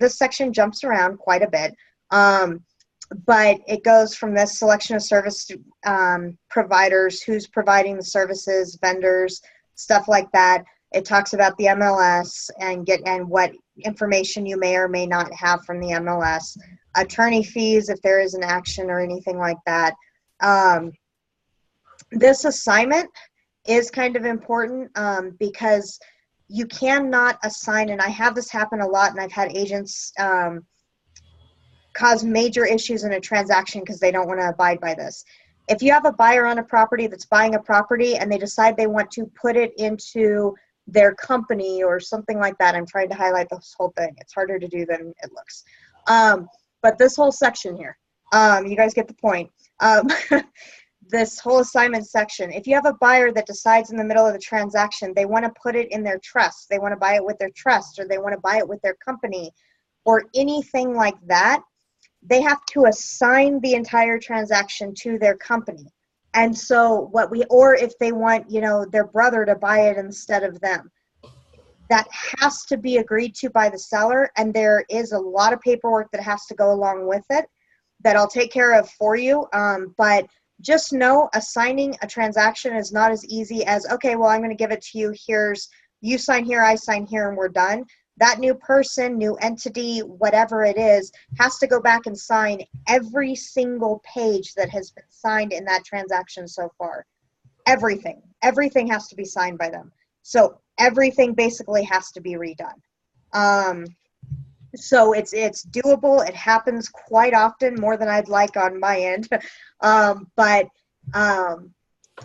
section jumps around quite a bit, but it goes from this selection of service providers, who's providing the services, vendors, stuff like that. It talks about the MLS and what information you may or may not have from the MLS, attorney fees if there is an action or anything like that. This assignment is kind of important because you cannot assign, and I have this happen a lot, and I've had agents cause major issues in a transaction because they don't want to abide by this. If you have a buyer on a property that's buying a property and they decide they want to put it into their company or something like that, I'm trying to highlight this whole thing. It's harder to do than it looks. But this whole section here, you guys get the point. This whole assignment section, if you have a buyer that decides in the middle of the transaction they want to put it in their trust, they want to buy it with their trust, or they want to buy it with their company, or anything like that, they have to assign the entire transaction to their company. And so or if they want, their brother to buy it instead of them, that has to be agreed to by the seller. And there is a lot of paperwork that has to go along with it that I'll take care of for you. But just know assigning a transaction is not as easy as, okay, well, I'm going to give it to you. You sign here, I sign here, and we're done. That new person, new entity, whatever it is, has to go back and sign every single page that has been signed in that transaction so far. Everything has to be signed by them. So everything basically has to be redone. So it's doable. It happens quite often, more than I'd like on my end. But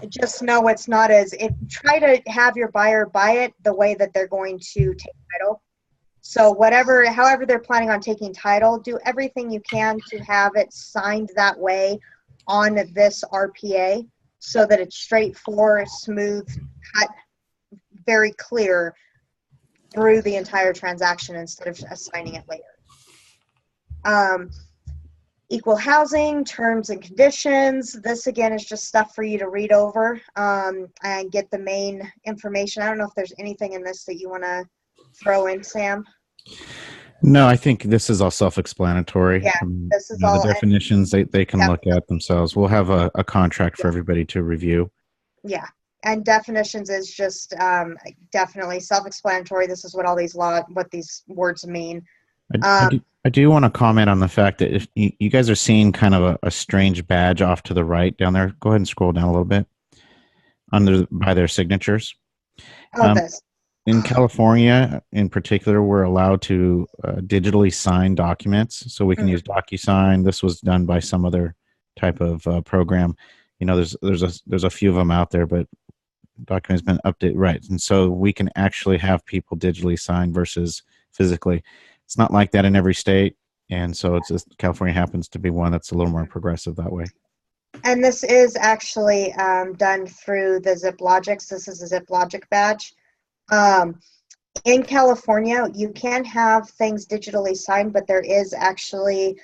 just know it's not try to have your buyer buy it the way that they're going to take title. So however they're planning on taking title, do everything you can to have it signed that way. on this RPA so that it's straightforward, smooth, cut, very clear through the entire transaction instead of assigning it later. Equal housing, terms and conditions. This again is just stuff for you to read over and get the main information. I don't know if there's anything in this that you want to throw in, Sam. No, I think this is all self-explanatory. Yeah, this is all the definitions they can look at themselves. We'll have a contract for everybody to review. Yeah, and definitions is just definitely self-explanatory. This is what all these what these words mean. I do want to comment on the fact that if you guys are seeing kind of a strange badge off to the right down there, go ahead and scroll down a little bit by their signatures. This. In California, in particular, we're allowed to digitally sign documents, so we can use DocuSign. This was done by some other type of program. You know, there's a few of them out there, but document's been updated, right? And so we can actually have people digitally sign versus physically. It's not like that in every state, and so it's just California happens to be one that's a little more progressive that way. And this is actually done through the ZipLogix. This is a ZipLogix badge. In California, you can have things digitally signed, but there is actually,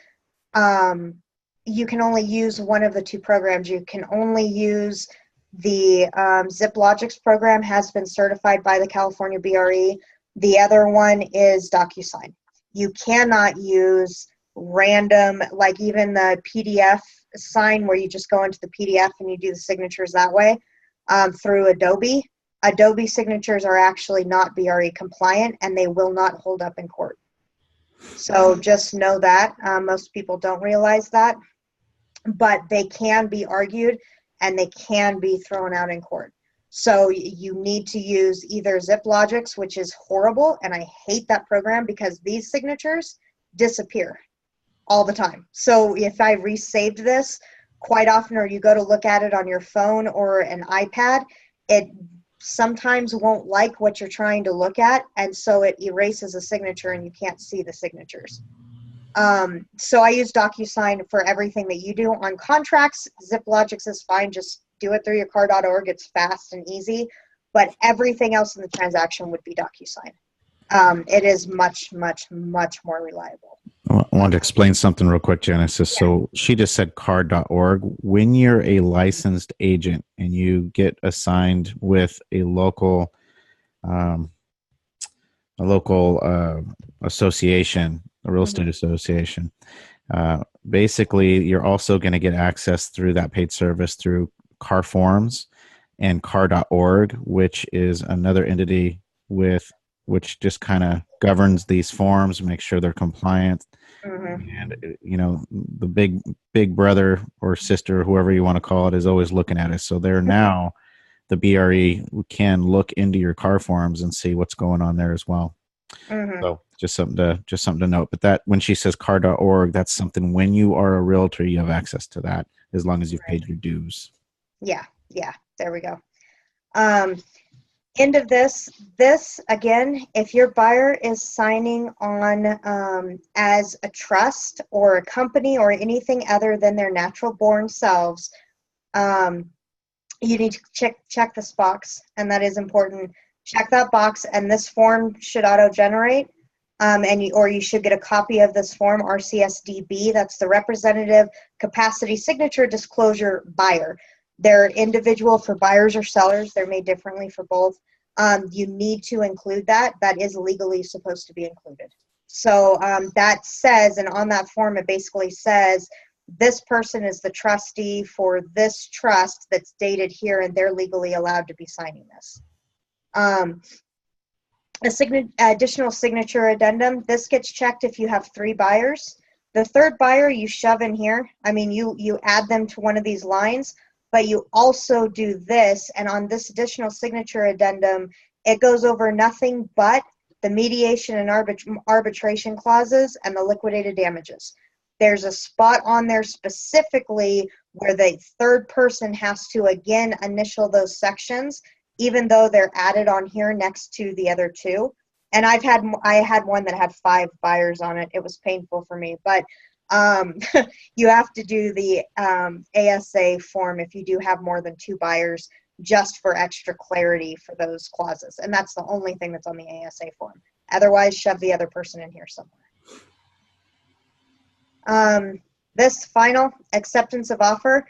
you can only use one of the two programs. You can only use the ZipLogix program has been certified by the California BRE. The other one is DocuSign. You cannot use random, like even the PDF sign where you just go into the PDF and you do the signatures that way through Adobe. Adobe signatures are actually not BRE compliant and they will not hold up in court. So just know that. Most people don't realize that, but they can be argued and they can be thrown out in court. So you need to use either ZipLogix, which is horrible, and I hate that program because these signatures disappear all the time. So if I resaved this quite often, or you go to look at it on your phone or an iPad, it sometimes won't like what you're trying to look at, and so it erases a signature and you can't see the signatures. So I use DocuSign for everything that you do. On contracts, ZipLogix is fine. Just do it through your car.org. It's fast and easy, but everything else in the transaction would be DocuSign. It is much, much, much more reliable. I wanted to explain something real quick, Genesis. Yeah. So she just said car.org. When you're a licensed agent and you get assigned with a local association, a real estate association, basically you're also going to get access through that paid service through Car Forms and car.org, which is another entity which just kind of governs these forms, make sure they're compliant. And you know, the big brother or sister, whoever you want to call it, is always looking at us. So they're now the BRE can look into your car forms and see what's going on there as well. So just something to note. But that when she says car.org, that's something when you are a realtor, you have access to that as long as you've paid your dues. Yeah, there we go. End of this again, if your buyer is signing on as a trust or a company or anything other than their natural born selves, you need to check this box, and that is important. Check that box, and this form should auto-generate, or you should get a copy of this form, RCSDB. That's the Representative Capacity Signature Disclosure Buyer. They're individual for buyers or sellers. They're made differently for both. You need to include that. That is legally supposed to be included. So that says, and on that form, it basically says, this person is the trustee for this trust that's dated here, and they're legally allowed to be signing this. Additional signature addendum. This gets checked if you have 3 buyers. The third buyer you shove in here. I mean, you add them to one of these lines, but you also do this, and on this additional signature addendum, it goes over nothing but the mediation and arbitration clauses and the liquidated damages. There's a spot on there specifically where the third person has to, again, initial those sections, even though they're added on here next to the other 2. And I had one that had 5 buyers on it. It was painful for me, but You have to do the ASA form if you do have more than 2 buyers, just for extra clarity for those clauses. And that's the only thing that's on the ASA form. Otherwise, shove the other person in here somewhere. This final acceptance of offer,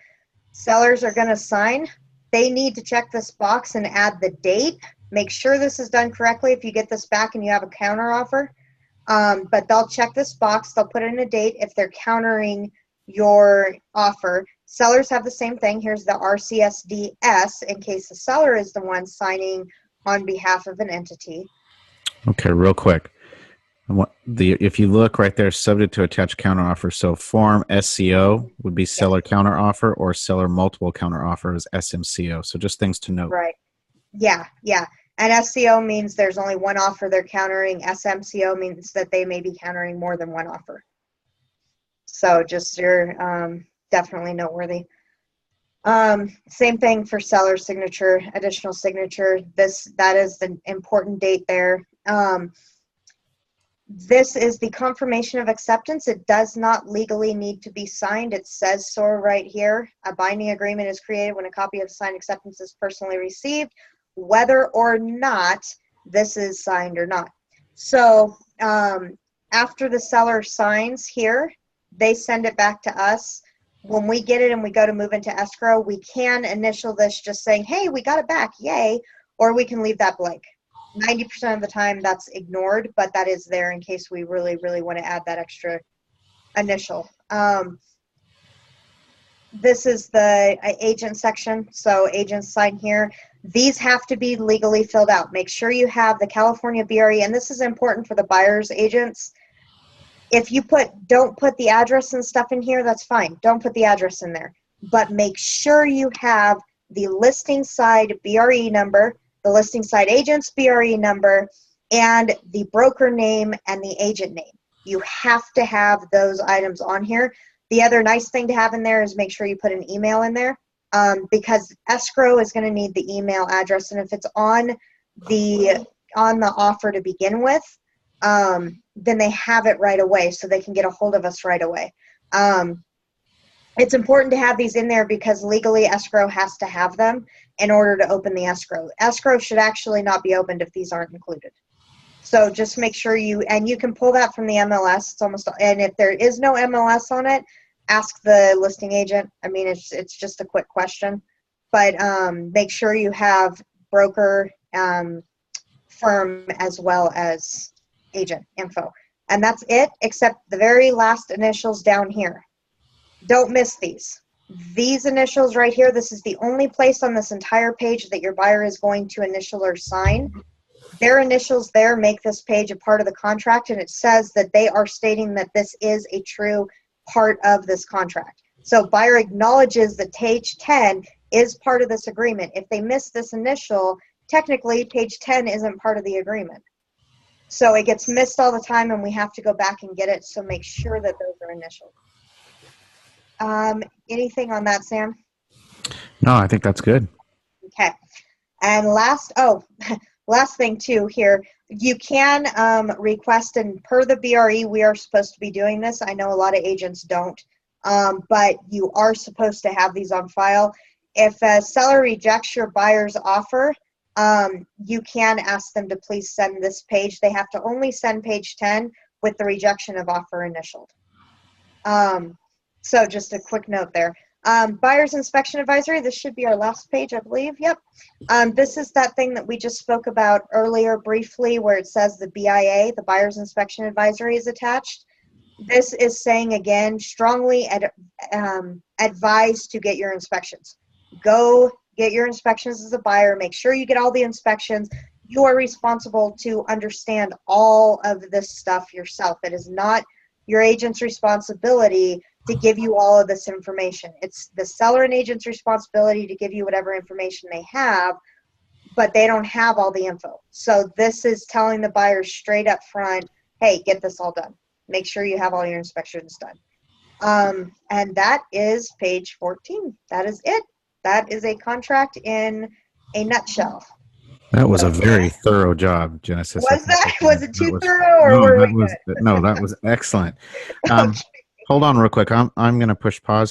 sellers are going to sign. They need to check this box and add the date. Make sure this is done correctly if you get this back and you have a counter offer. But they'll check this box. They'll put in a date if they're countering your offer. Sellers have the same thing. Here's the RCSDS in case the seller is the one signing on behalf of an entity. Okay, real quick. If you look right there, subject to attached counteroffer. So form SCO would be seller counteroffer, or seller multiple counteroffer is SMCO. So just things to note. Right. Yeah. And SCO means there's only one offer they're countering. SMCO means that they may be countering more than one offer. So just you're definitely noteworthy. Same thing for seller signature, additional signature. That is the important date there. This is the confirmation of acceptance. It does not legally need to be signed. It says so right here. A binding agreement is created when a copy of signed acceptance is personally received, whether or not this is signed or not. So after the seller signs here, they send it back to us. When we get it and we go to move into escrow, we can initial this just saying, hey, we got it back, yay, or we can leave that blank. 90% of the time that's ignored, but that is there in case we really, really want to add that extra initial. This is the agent section. So agents sign here. These have to be legally filled out. Make sure you have the California BRE, and this is important for the buyer's agents. If you don't put the address and stuff in here, that's fine. Don't put the address in there. But make sure you have the listing side BRE number, the listing side agent's BRE number, and the broker name and the agent name. You have to have those items on here. The other nice thing to have in there is make sure you put an email in there, because escrow is going to need the email address, and if it's on the offer to begin with, then they have it right away, so they can get a hold of us right away. It's important to have these in there because legally escrow has to have them in order to open the escrow. Escrow should actually not be opened if these aren't included. So just make sure you can pull that from the MLS. It's almost, and if there is no MLS on it, ask the listing agent. I mean, it's just a quick question, but make sure you have broker, firm, as well as agent info. And that's it, except the very last initials down here. Don't miss these. These initials right here, this is the only place on this entire page that your buyer is going to initial or sign. Their initials there make this page a part of the contract, and it says that they are stating that this is a true part of this contract. So buyer acknowledges that page 10 is part of this agreement. If they miss this initial, technically page 10 isn't part of the agreement. So it gets missed all the time, and we have to go back and get it, so make sure that those are initialed. Anything on that, Sam? No, I think that's good. Okay. And last thing too here, you can request, and per the BRE, we are supposed to be doing this. I know a lot of agents don't, but you are supposed to have these on file. If a seller rejects your buyer's offer, you can ask them to please send this page. They have to only send page 10 with the rejection of offer initialed. So just a quick note there. Buyer's inspection advisory, this should be our last page, I believe. Yep. This is that thing that we just spoke about earlier briefly where it says the BIA, the buyer's inspection advisory, is attached. This is saying, again, strongly advise to get your inspections. Go get your inspections as a buyer. Make sure you get all the inspections. You are responsible to understand all of this stuff yourself. It is not your agent's responsibility to give you all of this information. It's the seller and agent's responsibility to give you whatever information they have, but they don't have all the info. So this is telling the buyer straight up front, hey, get this all done. Make sure you have all your inspections done. And that is page 14. That is it. That is a contract in a nutshell. That was a very thorough job, Genesis. Was it too thorough? Or that was excellent. Okay. Hold on real quick. I'm going to push pause